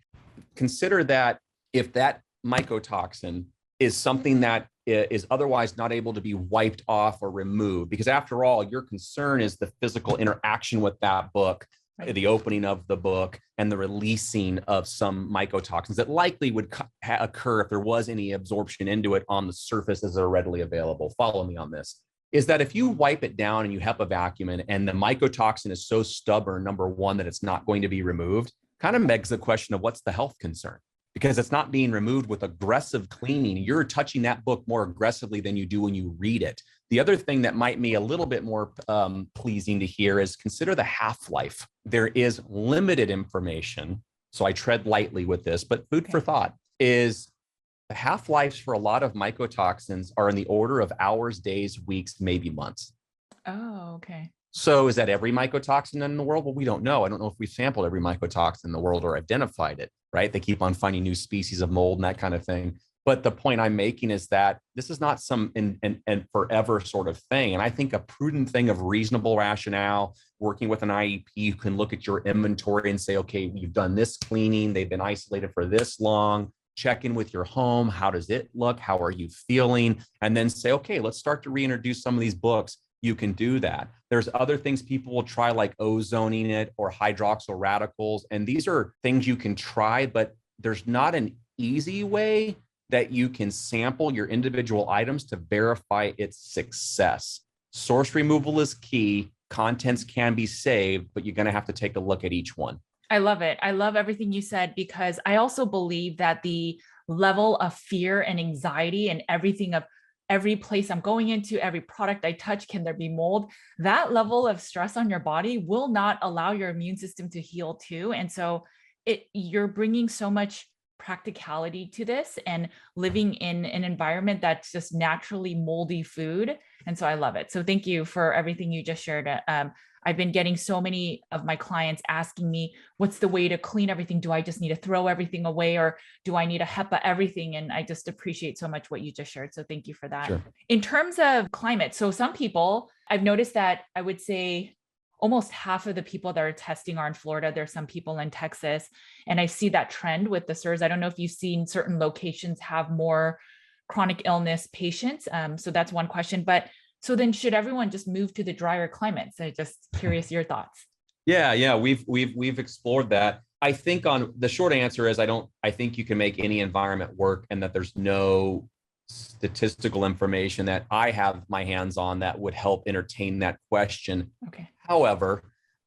consider that if that mycotoxin is something that is otherwise not able to be wiped off or removed, because after all, your concern is the physical interaction with that book, the opening of the book, and the releasing of some mycotoxins that likely would occur if there was any absorption into it on the surfaces that are readily available. Follow me on this. Is that if you wipe it down and you HEPA vacuum it, and the mycotoxin is so stubborn, number one, that it's not going to be removed, kind of begs the question of what's the health concern? Because it's not being removed with aggressive cleaning. You're touching that book more aggressively than you do when you read it. The other thing that might be a little bit more pleasing to hear is consider the half-life. There is limited information, so I tread lightly with this, but food for thought is the half-lives for a lot of mycotoxins are in the order of hours, days, weeks, maybe months. Oh, okay. So is that every mycotoxin in the world? Well, we don't know. I don't know if we sampled every mycotoxin in the world or identified it, right? They keep on finding new species of mold and that kind of thing. But the point I'm making is that this is not some and forever sort of thing. And I think a prudent thing of reasonable rationale, working with an IEP, you can look at your inventory and say, okay, you've done this cleaning. They've been isolated for this long. Check in with your home. How does it look? How are you feeling? And then say, okay, let's start to reintroduce some of these books. You can do that. There's other things people will try, like ozoning it or hydroxyl radicals. And these are things you can try, but there's not an easy way that you can sample your individual items to verify its success. Source removal is key. Contents can be saved, but you're going to have to take a look at each one. I love it. I love everything you said, because I also believe that the level of fear and anxiety and everything of every place I'm going into, every product I touch, can there be mold? That level of stress on your body will not allow your immune system to heal too. And so you're bringing so much practicality to this and living in an environment that's just naturally moldy food. And so I love it. So thank you for everything you just shared. I've been getting so many of my clients asking me, what's the way to clean everything? Do I just need to throw everything away, or do I need to HEPA everything? And I just appreciate so much what you just shared. So thank you for that. Sure. In terms of climate, so some people, I've noticed that I would say almost half of the people that are testing are in Florida. There's some people in Texas. And I see that trend with the CIRS. I don't know if you've seen certain locations have more chronic illness patients. So that's one question. But so then should everyone just move to the drier climates? I'm just curious your thoughts. Yeah, we've explored that. I think on the short answer is I think you can make any environment work, and that there's no statistical information that I have my hands on that would help entertain that question. Okay. However,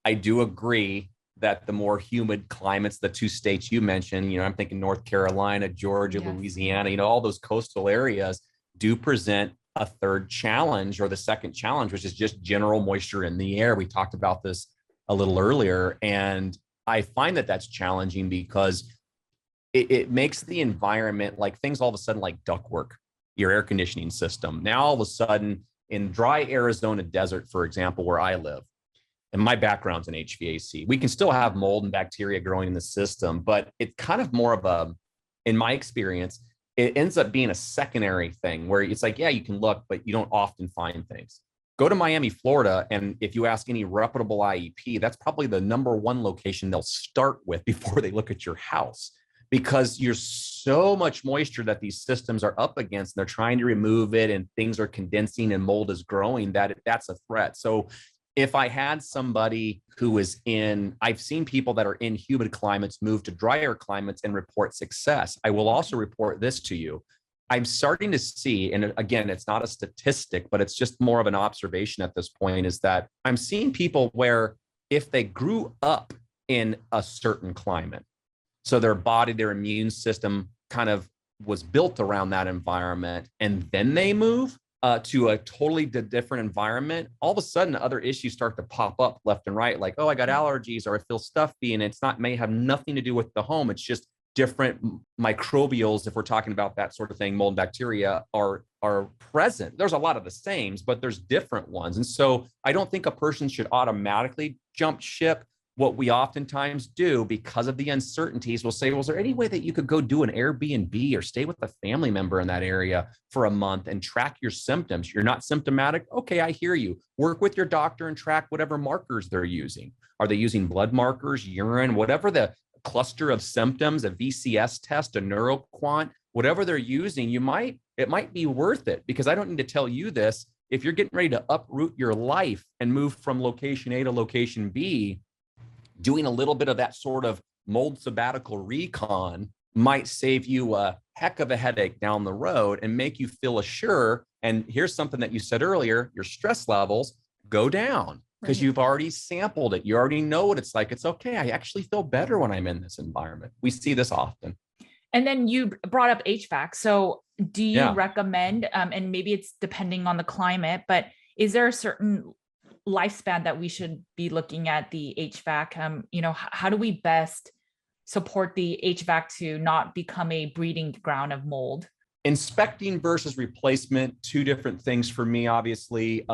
I do agree that the more humid climates, the two states you mentioned, I'm thinking North Carolina, Georgia, yes, Louisiana, all those coastal areas do present a third challenge, or the second challenge, which is just general moisture in the air. We talked about this a little earlier, and I find that that's challenging because it makes the environment, like things all of a sudden like ductwork, your air conditioning system. Now, all of a sudden in dry Arizona desert, for example, where I live, and my background's in HVAC, we can still have mold and bacteria growing in the system, but it's kind of more of in my experience, it ends up being a secondary thing where it's like, yeah, you can look, but you don't often find things. Go to Miami, Florida, and if you ask any reputable IEP, that's probably the number one location they'll start with before they look at your house, because you're so much moisture that these systems are up against, and they're trying to remove it, and things are condensing and mold is growing, that's a threat. So if I had somebody who is I've seen people that are in humid climates move to drier climates and report success. I will also report this to you. I'm starting to see, and again, it's not a statistic, but it's just more of an observation at this point, is that I'm seeing people where if they grew up in a certain climate, so their body, their immune system kind of was built around that environment, and then they move to a totally different environment, all of a sudden other issues start to pop up left and right, like, oh, I got allergies, or I feel stuffy, and may have nothing to do with the home. It's just different microbials, if we're talking about that sort of thing. Mold and bacteria are present. There's a lot of the same, but there's different ones. And so I don't think a person should automatically jump ship. What we oftentimes do, because of the uncertainties, we'll say, well, is there any way that you could go do an Airbnb or stay with a family member in that area for a month and track your symptoms? You're not symptomatic? Okay, I hear you. Work with your doctor and track whatever markers they're using. Are they using blood markers, urine, whatever the cluster of symptoms, a VCS test, a neuroquant, whatever they're using, it might be worth it, because I don't need to tell you this. If you're getting ready to uproot your life and move from location A to location B, doing a little bit of that sort of mold sabbatical recon might save you a heck of a headache down the road and make you feel assured. And here's something that you said earlier, your stress levels go down because you've already sampled it. You already know what it's like. It's okay. I actually feel better when I'm in this environment. We see this often. And then you brought up HVAC. So do you recommend, and maybe it's depending on the climate, but is there a certain lifespan that we should be looking at the HVAC? How do we best support the HVAC to not become a breeding ground of mold? Inspecting versus replacement, two different things for me, obviously.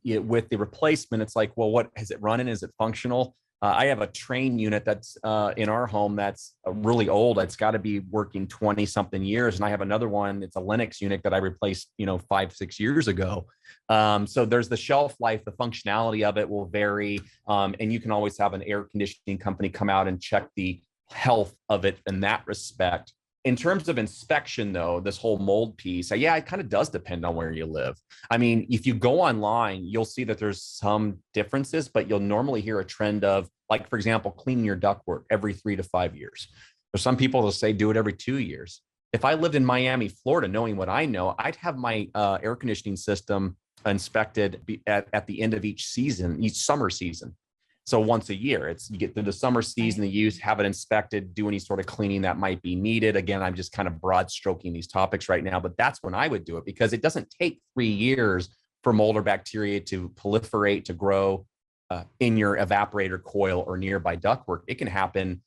With the replacement, it's like, well, what is it running? Is it functional? I have a train unit that's in our home that's really old. It's got to be working 20 something years. And I have another one. It's a Linux unit that I replaced, 5-6 years ago. So there's the shelf life, the functionality of it will vary. And you can always have an air conditioning company come out and check the health of it in that respect. In terms of inspection, though, this whole mold piece, it kind of does depend on where you live. I mean, if you go online, you'll see that there's some differences, but you'll normally hear a trend of, like, for example, cleaning your ductwork every 3 to 5 years. There's some people that say do it every 2 years. If I lived in Miami, Florida, knowing what I know, I'd have my air conditioning system inspected at the end of each season, each summer season. So once a year, you get through the summer season, the use, have it inspected, do any sort of cleaning that might be needed. Again, I'm just kind of broad stroking these topics right now, but that's when I would do it, because it doesn't take 3 years for mold or bacteria to proliferate, to grow in your evaporator coil or nearby ductwork. It can happen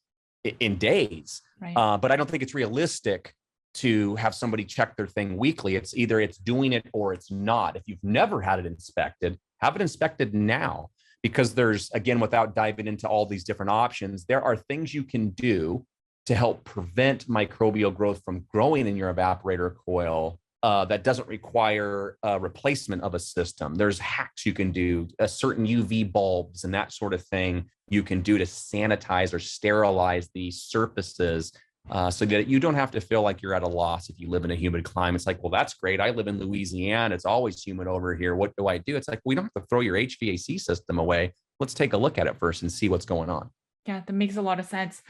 in days, Right. But I don't think it's realistic to have somebody check their thing weekly. It's either it's doing it or it's not. If you've never had it inspected, have it inspected now. Because there's, again, without diving into all these different options, there are things you can do to help prevent microbial growth from growing in your evaporator coil that doesn't require a replacement of a system. There's hacks you can do, certain UV bulbs and that sort of thing you can do to sanitize or sterilize the surfaces so that you don't have to feel like you're at a loss if you live in a humid climate. It's like, well, that's great. I live in Louisiana. It's always humid over here. What do I do? It's like, we don't have to throw your HVAC system away. Let's take a look at it first and see what's going on. Yeah, that makes a lot of sense.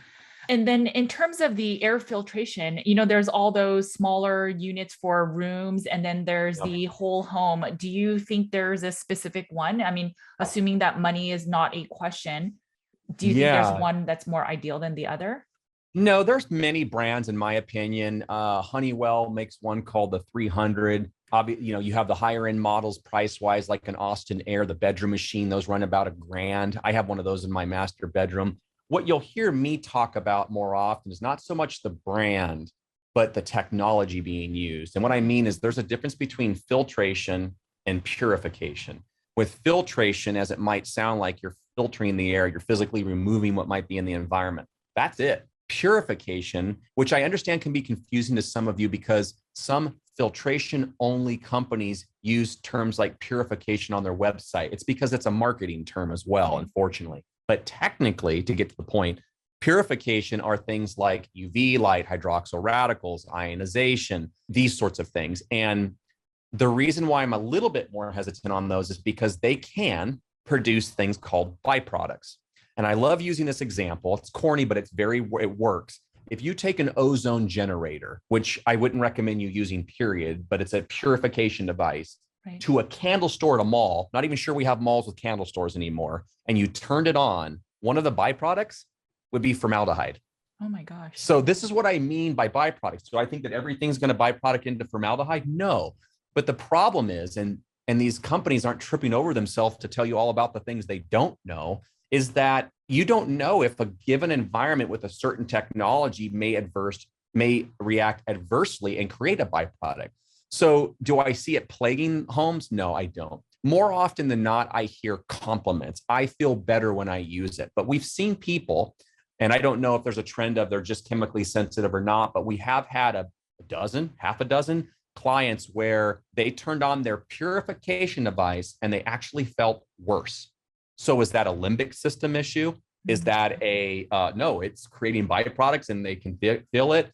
And then in terms of the air filtration, there's all those smaller units for rooms, and then there's the whole home. Do you think there's a specific one? I mean, assuming that money is not a question, do you think there's one that's more ideal than the other? No, there's many brands, in my opinion. Honeywell makes one called the 300. You have the higher end models price wise, like an Austin Air, the bedroom machine. Those run about $1,000. I have one of those in my master bedroom. What you'll hear me talk about more often is not so much the brand, but the technology being used. And what I mean is there's a difference between filtration and purification. With filtration, as it might sound like, you're filtering the air, you're physically removing what might be in the environment. That's it. Purification, which I understand can be confusing to some of you because some filtration only companies use terms like purification on their website. It's because it's a marketing term as well, unfortunately. But technically, to get to the point, purification are things like UV light, hydroxyl radicals, ionization, these sorts of things. And the reason why I'm a little bit more hesitant on those is because they can produce things called byproducts. And I love using this example. It's corny, but it works. If you take an ozone generator, which I wouldn't recommend you using, period, but it's a purification device, to a candle store at a mall, not even sure we have malls with candle stores anymore, and you turned it on, one of the byproducts would be formaldehyde. Oh my gosh. So this is what I mean by byproducts. Do I think that everything's going to byproduct into formaldehyde? No. But the problem is, and these companies aren't tripping over themselves to tell you all about the things they don't know, is that you don't know if a given environment with a certain technology may react adversely and create a byproduct. So do I see it plaguing homes? No, I don't. More often than not, I hear compliments. I feel better when I use it. But we've seen people, and I don't know if there's a trend of they're just chemically sensitive or not, but we have had half a dozen clients where they turned on their purification device and they actually felt worse. So is that a limbic system issue? Is that no, it's creating byproducts and they can feel it.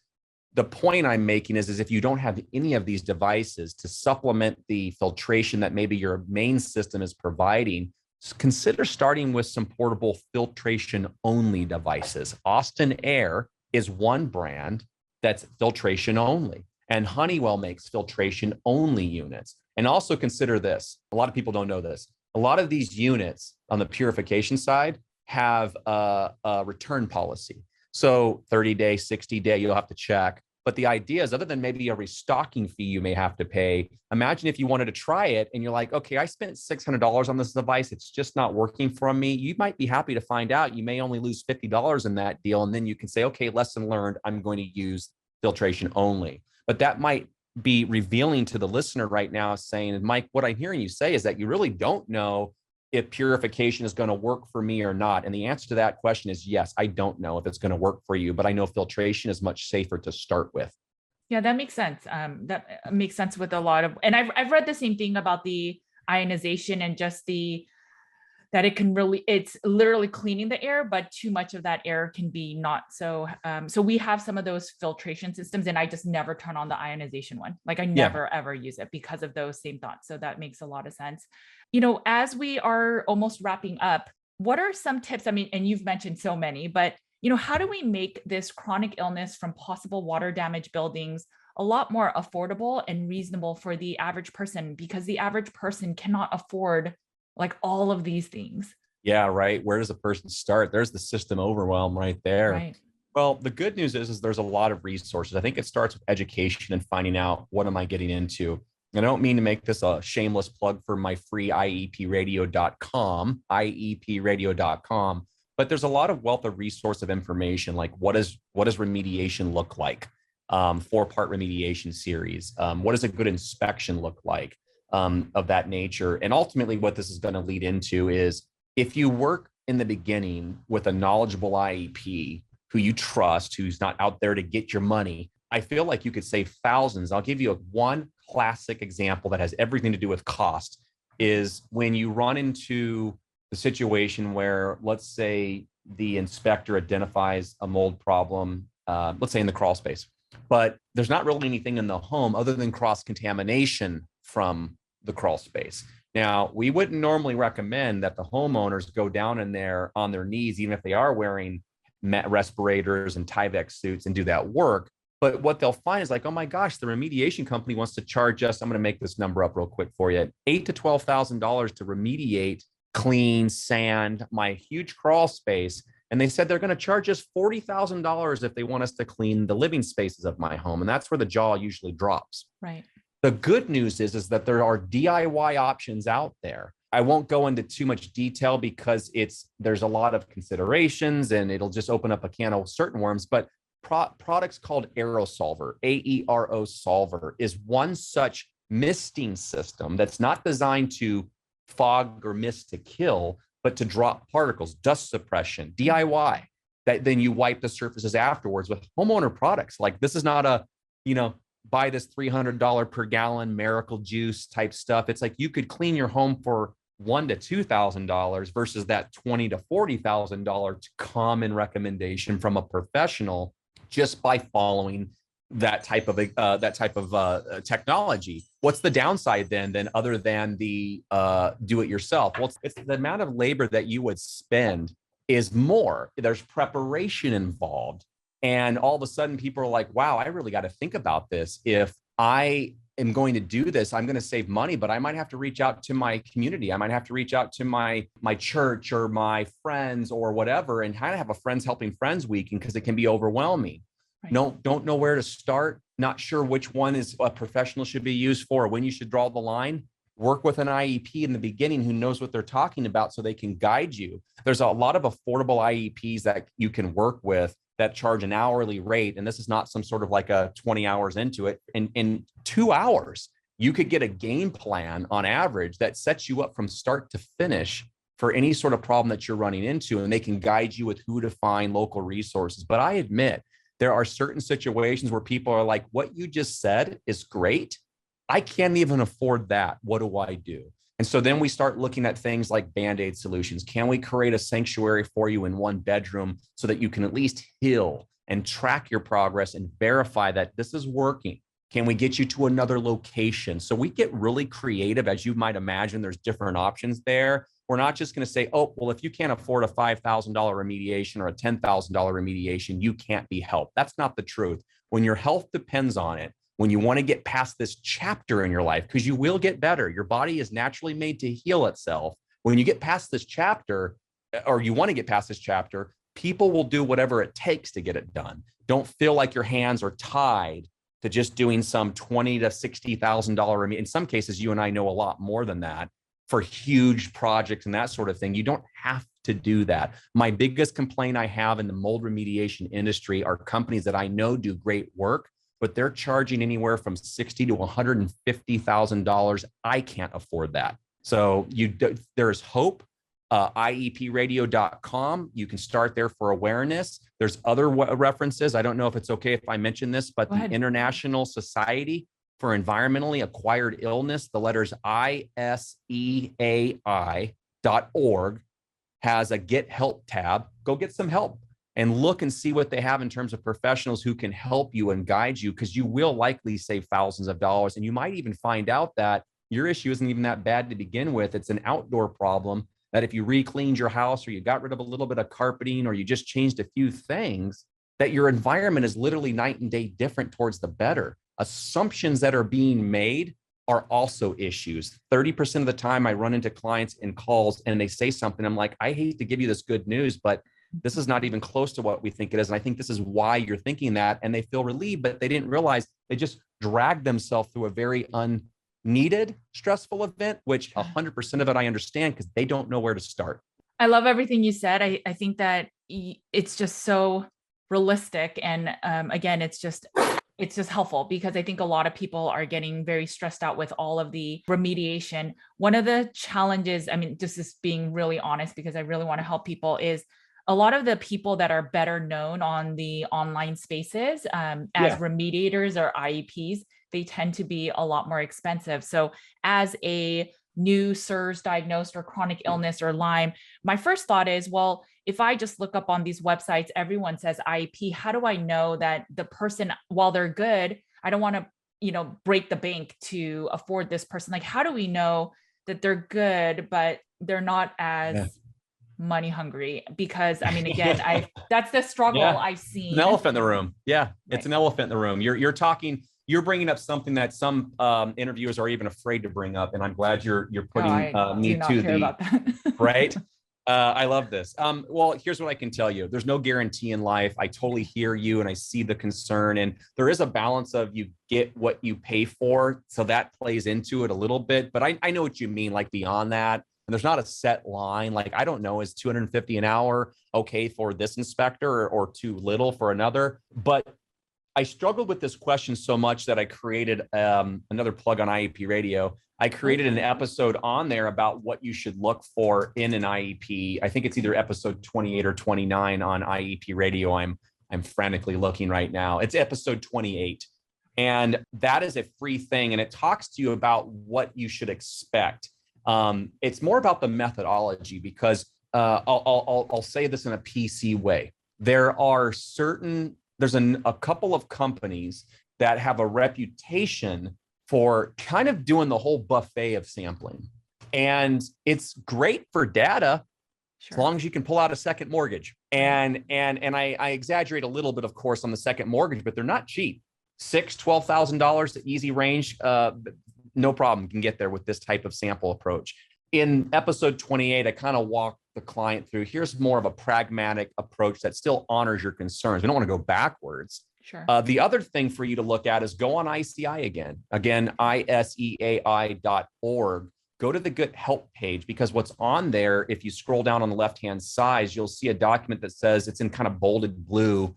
The point I'm making is if you don't have any of these devices to supplement the filtration that maybe your main system is providing, consider starting with some portable filtration only devices. Austin Air is one brand that's filtration only, and Honeywell makes filtration only units. And also consider this. A lot of people don't know this. A lot of these units on the purification side have a return policy. So 30-day, 60-day, you'll have to check. But the idea is, other than maybe a restocking fee you may have to pay, imagine if you wanted to try it and you're like, okay, I spent $600 on this device. It's just not working for me. You might be happy to find out you may only lose $50 in that deal. And then you can say, okay, lesson learned, I'm going to use filtration only. But that might be revealing to the listener right now, saying, Mike, what I'm hearing you say is that you really don't know if purification is going to work for me or not. And the answer to that question is yes, I don't know if it's going to work for you, but I know filtration is much safer to start with. Yeah, that makes sense. That makes sense with a lot of, and I've read the same thing about the ionization and just that it's literally cleaning the air, but too much of that air can be not so. So we have some of those filtration systems and I just never turn on the ionization one. Like I never ever use it because of those same thoughts. So that makes a lot of sense. As we are almost wrapping up, what are some tips? I mean, and you've mentioned so many, but how do we make this chronic illness from possible water damage buildings a lot more affordable and reasonable for the average person? Because the average person cannot afford like all of these things. Yeah, right. Where does a person start? There's the system overwhelm right there. Right. Well, the good news is there's a lot of resources. I think it starts with education and finding out what am I getting into. And I don't mean to make this a shameless plug for my free IEPradio.com, IEPradio.com, but there's a lot of wealth of resource of information, like what does remediation look like? 4-part remediation series. What does a good inspection look like? Of that nature. And ultimately, what this is going to lead into is if you work in the beginning with a knowledgeable IEP who you trust, who's not out there to get your money, I feel like you could save thousands. I'll give you one classic example that has everything to do with cost is when you run into the situation where, let's say, the inspector identifies a mold problem, let's say in the crawl space, but there's not really anything in the home other than cross-contamination from the crawl space. Now, we wouldn't normally recommend that the homeowners go down in there on their knees, even if they are wearing respirators and Tyvek suits and do that work. But what they'll find is like, oh my gosh, the remediation company wants to charge us, I'm going to make this number up real quick for you, $8,000 to $12,000 to remediate, clean, sand, my huge crawl space. And they said they're going to charge us $40,000 if they want us to clean the living spaces of my home. And that's where the jaw usually drops. Right. The good news is that there are DIY options out there. I won't go into too much detail because there's a lot of considerations and it'll just open up a can of certain worms, but products called AeroSolver, AERO Solver, is one such misting system that's not designed to fog or mist to kill, but to drop particles, dust suppression, DIY, that then you wipe the surfaces afterwards with homeowner products. Like this is not a, buy this $300 per gallon miracle juice type stuff. It's like you could clean your home for $1,000 to $2,000 versus that $20,000 to $40,000 common recommendation from a professional just by following that type of technology. What's the downside then other than the do-it-yourself? Well, it's the amount of labor that you would spend is more. There's preparation involved. And all of a sudden people are like, wow, I really got to think about this. If I am going to do this, I'm going to save money, but I might have to reach out to my community. I might have to reach out to my church or my friends or whatever, and kind of have a friends helping friends weekend because it can be overwhelming. Right. No, don't know where to start. Not sure which one is a professional should be used for, when you should draw the line. Work with an IEP in the beginning who knows what they're talking about so they can guide you. There's a lot of affordable IEPs that you can work with that charge an hourly rate. And this is not some sort of like a 20 hours into it. In 2 hours, you could get a game plan on average that sets you up from start to finish for any sort of problem that you're running into. And they can guide you with who to find, local resources. But I admit there are certain situations where people are like, what you just said is great. I can't even afford that. What do I do? And so then we start looking at things like Band-Aid solutions. Can we create a sanctuary for you in one bedroom so that you can at least heal and track your progress and verify that this is working? Can we get you to another location? So we get really creative. As you might imagine, there's different options there. We're not just going to say, oh, well, if you can't afford a $5,000 remediation or a $10,000 remediation, you can't be helped. That's not the truth. When your health depends on it, when you want to get past this chapter in your life, because you will get better. Your body is naturally made to heal itself. When you get past this chapter, or you want to get past this chapter, people will do whatever it takes to get it done. Don't feel like your hands are tied to just doing some $20,000 to $60,000. In some cases, you and I know a lot more than that for huge projects and that sort of thing. You don't have to do that. My biggest complaint I have in the mold remediation industry are companies that I know do great work, but they're charging anywhere from $60,000 to $150,000. I can't afford that. So there's hope. IEPradio.com. You can start there for awareness. There's other references. I don't know if it's okay if I mention this, but the International Society for Environmentally Acquired Illness, the letters ISEAI.org, has a Get Help tab. Go get some help and look and see what they have in terms of professionals who can help you and guide you, because you will likely save thousands of dollars. And you might even find out that your issue isn't even that bad to begin with. It's an outdoor problem that if you re-cleaned your house, or you got rid of a little bit of carpeting, or you just changed a few things, that your environment is literally night and day different towards the better. Assumptions that are being made are also issues. 30% of the time I run into clients in calls and they say something, I'm like, I hate to give you this good news, but this is not even close to what we think it is. And I think this is why you're thinking that. And they feel relieved, but they didn't realize they just dragged themselves through a very unneeded stressful event, which 100% of it I understand because they don't know where to start. I love everything you said. I think that it's just so realistic. And again, it's just helpful because I think a lot of people are getting very stressed out with all of the remediation. One of the challenges, I mean, just is being really honest because I really want to help people, is a lot of the people that are better known on the online spaces as remediators or IEPs, they tend to be a lot more expensive. So as a new CIRS diagnosed or chronic illness or Lyme, my first thought is, well, if I just look up on these websites, everyone says IEP, how do I know that the person, while they're good, I don't want to, break the bank to afford this person. Like, how do we know that they're good, but they're not as money hungry? Because I mean, again, that's the struggle I've seen. An elephant in the room. Yeah. It's an elephant in the room. You're bringing up something that some interviewers are even afraid to bring up. And I'm glad you're putting me to the, right. I love this. Well, here's what I can tell you. There's no guarantee in life. I totally hear you and I see the concern, and there is a balance of you get what you pay for. So that plays into it a little bit, but I know what you mean. Like beyond that, and there's not a set line. Like, I don't know, is $250 an hour okay for this inspector or too little for another? But I struggled with this question so much that I created another plug on IEP Radio. I created an episode on there about what you should look for in an IEP. I think it's either episode 28 or 29 on IEP Radio. I'm frantically looking right now. It's episode 28. And that is a free thing. And it talks to you about what you should expect. It's more about the methodology because I'll say this in a PC way. There's a couple of companies that have a reputation for kind of doing the whole buffet of sampling. And it's great for data as long as you can pull out a second mortgage. And I exaggerate a little bit, of course, on the second mortgage, but they're not cheap. $12,000 to easy range. No problem, can get there with this type of sample approach. In episode 28, I kind of walk the client through, here's more of a pragmatic approach that still honors your concerns. We don't want to go backwards. Sure. The other thing for you to look at is go on ICI again, ISEAI.org. Go to the Good Help page, because what's on there, if you scroll down on the left-hand side, you'll see a document that says, it's in kind of bolded blue,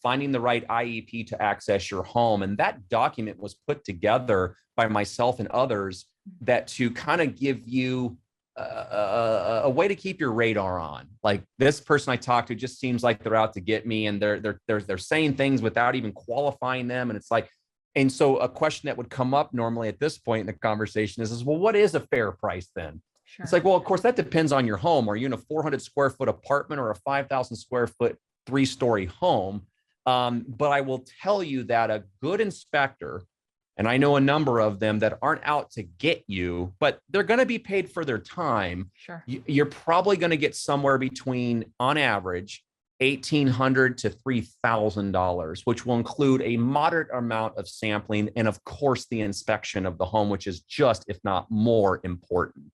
finding the right IEP to access your home. And that document was put together by myself and others that to kind of give you a way to keep your radar on. Like, this person I talked to just seems like they're out to get me, and they're saying things without even qualifying them. And it's like, and so a question that would come up normally at this point in the conversation is, well, what is a fair price then? Sure. It's like, well, of course, that depends on your home. Are you in a 400 square foot apartment or a 5,000 square foot 3-story home? But I will tell you that a good inspector, and I know a number of them that aren't out to get you, but they're going to be paid for their time. Sure. You're probably going to get somewhere between, on average, $1,800 to $3,000, which will include a moderate amount of sampling and, of course, the inspection of the home, which is just, if not more, important.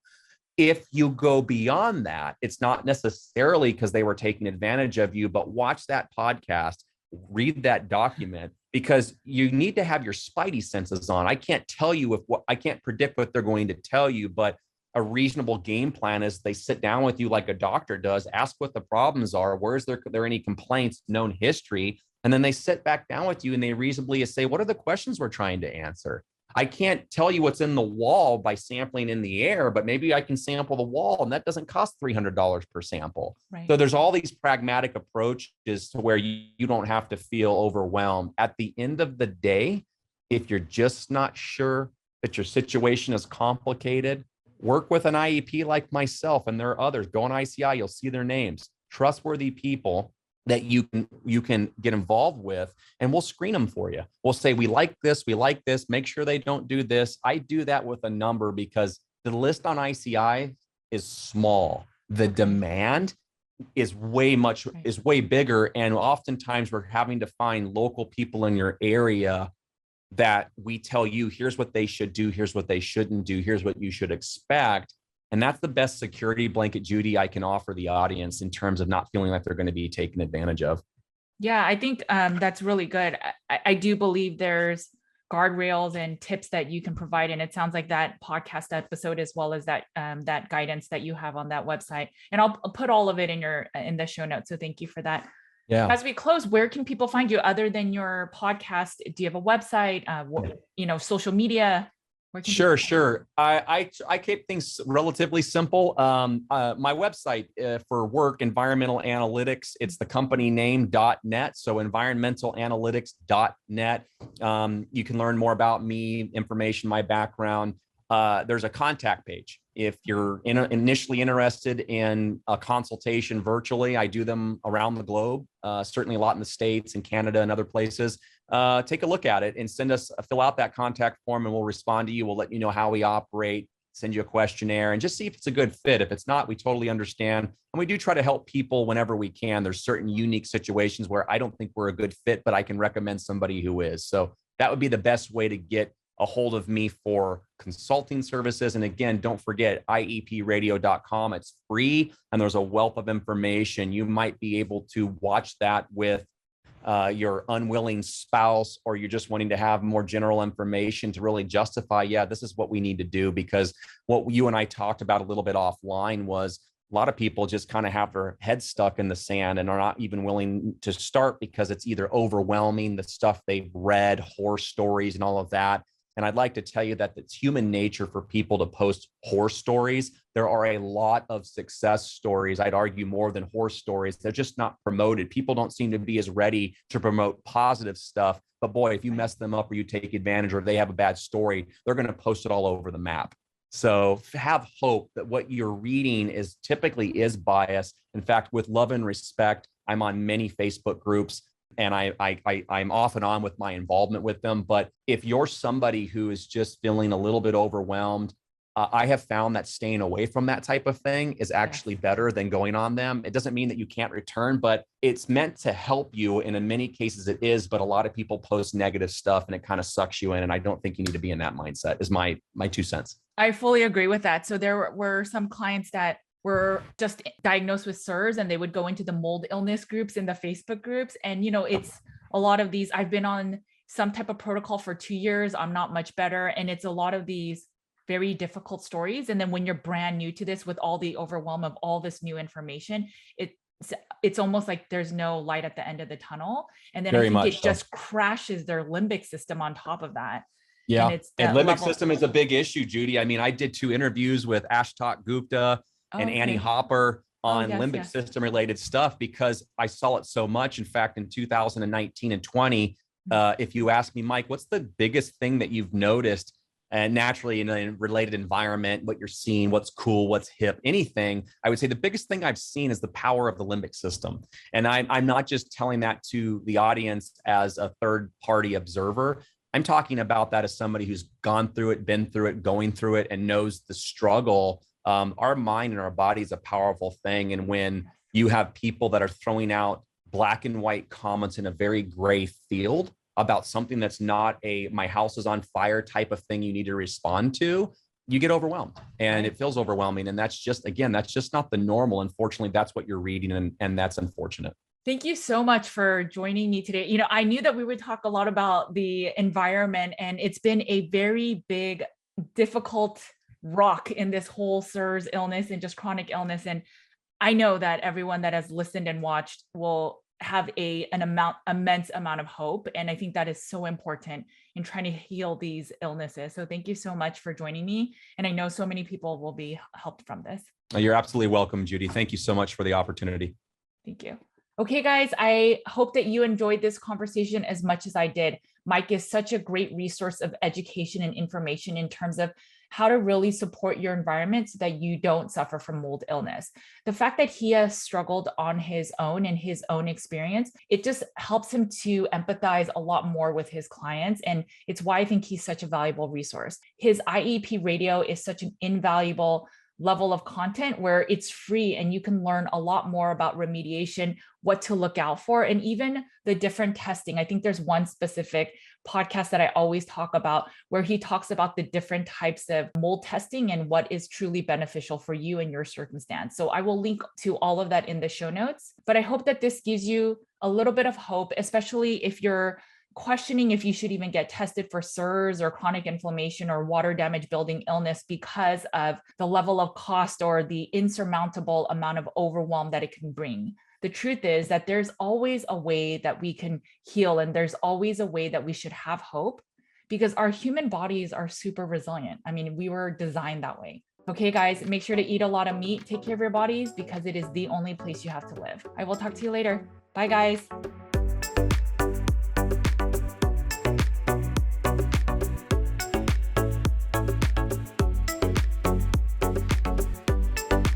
If you go beyond that, it's not necessarily because they were taking advantage of you, but watch that podcast, read that document, because you need to have your spidey senses on. I can't tell you I can't predict what they're going to tell you, but a reasonable game plan is they sit down with you like a doctor does, ask what the problems are, where's there any complaints, known history, and then they sit back down with you and they reasonably say, what are the questions we're trying to answer? I can't tell you what's in the wall by sampling in the air, but maybe I can sample the wall, and that doesn't cost $300 per sample. Right. So there's all these pragmatic approaches to where you don't have to feel overwhelmed. At the end of the day, if you're just not sure that your situation is complicated, work with an IEP like myself, and there are others. Go on ICI, you'll see their names. Trustworthy people that you can get involved with, and we'll screen them for you. We'll say, we like this, make sure they don't do this. I do that with a number because the list on ICI is small. The demand is way bigger. And oftentimes we're having to find local people in your area that we tell you, here's what they should do, here's what they shouldn't do, here's what you should expect. And that's the best security blanket, Judy, I can offer the audience in terms of not feeling like they're going to be taken advantage of. Yeah, I think that's really good. I do believe there's guardrails and tips that you can provide. And it sounds like that podcast episode, as well as that that guidance that you have on that website. And I'll put all of it in the show notes. So thank you for that. Yeah. As we close, where can people find you other than your podcast? Do you have a website, social media? Sure. I keep things relatively simple. My website for work, environmental analytics, it's the company name.net. So environmentalanalytics.net. You can learn more about me, information, my background. There's a contact page. If you're initially interested in a consultation virtually, I do them around the globe, certainly a lot in the States and Canada and other places. Take a look at it and fill out that contact form, and we'll respond to you. We'll let you know how we operate, send you a questionnaire, and just see if it's a good fit. If it's not, we totally understand. And we do try to help people whenever we can. There's certain unique situations where I don't think we're a good fit, but I can recommend somebody who is. So that would be the best way to get a hold of me for consulting services. And again, don't forget IEPradio.com. It's free, and there's a wealth of information. You might be able to watch that with your unwilling spouse, or you're just wanting to have more general information to really justify, yeah, this is what we need to do. Because what you and I talked about a little bit offline was a lot of people just kind of have their heads stuck in the sand and are not even willing to start because it's either overwhelming, the stuff they've read, horror stories and all of that. And I'd like to tell you that it's human nature for people to post horror stories. There are a lot of success stories, I'd argue more than horror stories. They're just not promoted. People don't seem to be as ready to promote positive stuff. But boy, if you mess them up or you take advantage, or if they have a bad story, they're going to post it all over the map. So have hope that what you're reading is typically biased. In fact, with love and respect, I'm on many Facebook groups, and I'm off and on with my involvement with them. But if you're somebody who is just feeling a little bit overwhelmed, I have found that staying away from that type of thing is actually better than going on them. It doesn't mean that you can't return, but it's meant to help you. And in many cases it is, but a lot of people post negative stuff and it kind of sucks you in. And I don't think you need to be in that mindset, is my 2 cents. I fully agree with that. So there were some clients that were just diagnosed with CIRS, and they would go into the mold illness groups in the Facebook groups. And, it's a lot of these, I've been on some type of protocol for 2 years. I'm not much better. And it's a lot of these very difficult stories. And then when you're brand new to this, with all the overwhelm of all this new information, it's almost like there's no light at the end of the tunnel. And then I think it just crashes their limbic system on top of that. Yeah. And limbic system is a big issue, Judy. I mean, I did 2 interviews with Ashtok Gupta and Annie Hopper on limbic system related stuff, because I saw it so much. In fact, in 2019 and 20, if you ask me, Mike, what's the biggest thing that you've noticed, and naturally in a related environment, what you're seeing, what's cool, what's hip, anything, I would say the biggest thing I've seen is the power of the limbic system. And I'm not just telling that to the audience as a third party observer. I'm talking about that as somebody who's gone through it, been through it, going through it, and knows the struggle. Our mind and our body is a powerful thing. And when you have people that are throwing out black and white comments in a very gray field about something that's not my house is on fire type of thing you need to respond to, you get overwhelmed, and it feels overwhelming. And that's just not the normal. Unfortunately, that's what you're reading, and that's unfortunate. Thank you so much for joining me today. I knew that we would talk a lot about the environment, and it's been a very big, difficult rock in this whole CIRS illness and just chronic illness. And I know that everyone that has listened and watched will have an immense amount of hope. And I think that is so important in trying to heal these illnesses. So thank you so much for joining me. And I know so many people will be helped from this. You're absolutely welcome, Judy. Thank you so much for the opportunity. Thank you. Okay, guys, I hope that you enjoyed this conversation as much as I did. Mike is such a great resource of education and information in terms of how to really support your environment so that you don't suffer from mold illness. The fact that he has struggled on his own and his own experience, it just helps him to empathize a lot more with his clients. And it's why I think he's such a valuable resource. His IEP Radio is such an invaluable level of content where it's free and you can learn a lot more about remediation, what to look out for, and even the different testing. I think there's one specific podcast that I always talk about where he talks about the different types of mold testing and what is truly beneficial for you and your circumstance. So I will link to all of that in the show notes. But I hope that this gives you a little bit of hope, especially if you're questioning if you should even get tested for CIRS or chronic inflammation or water damage building illness because of the level of cost or the insurmountable amount of overwhelm that it can bring. The truth is that there's always a way that we can heal, and there's always a way that we should have hope because our human bodies are super resilient. I mean, we were designed that way. Okay, guys, make sure to eat a lot of meat. Take care of your bodies because it is the only place you have to live. I will talk to you later. Bye, guys.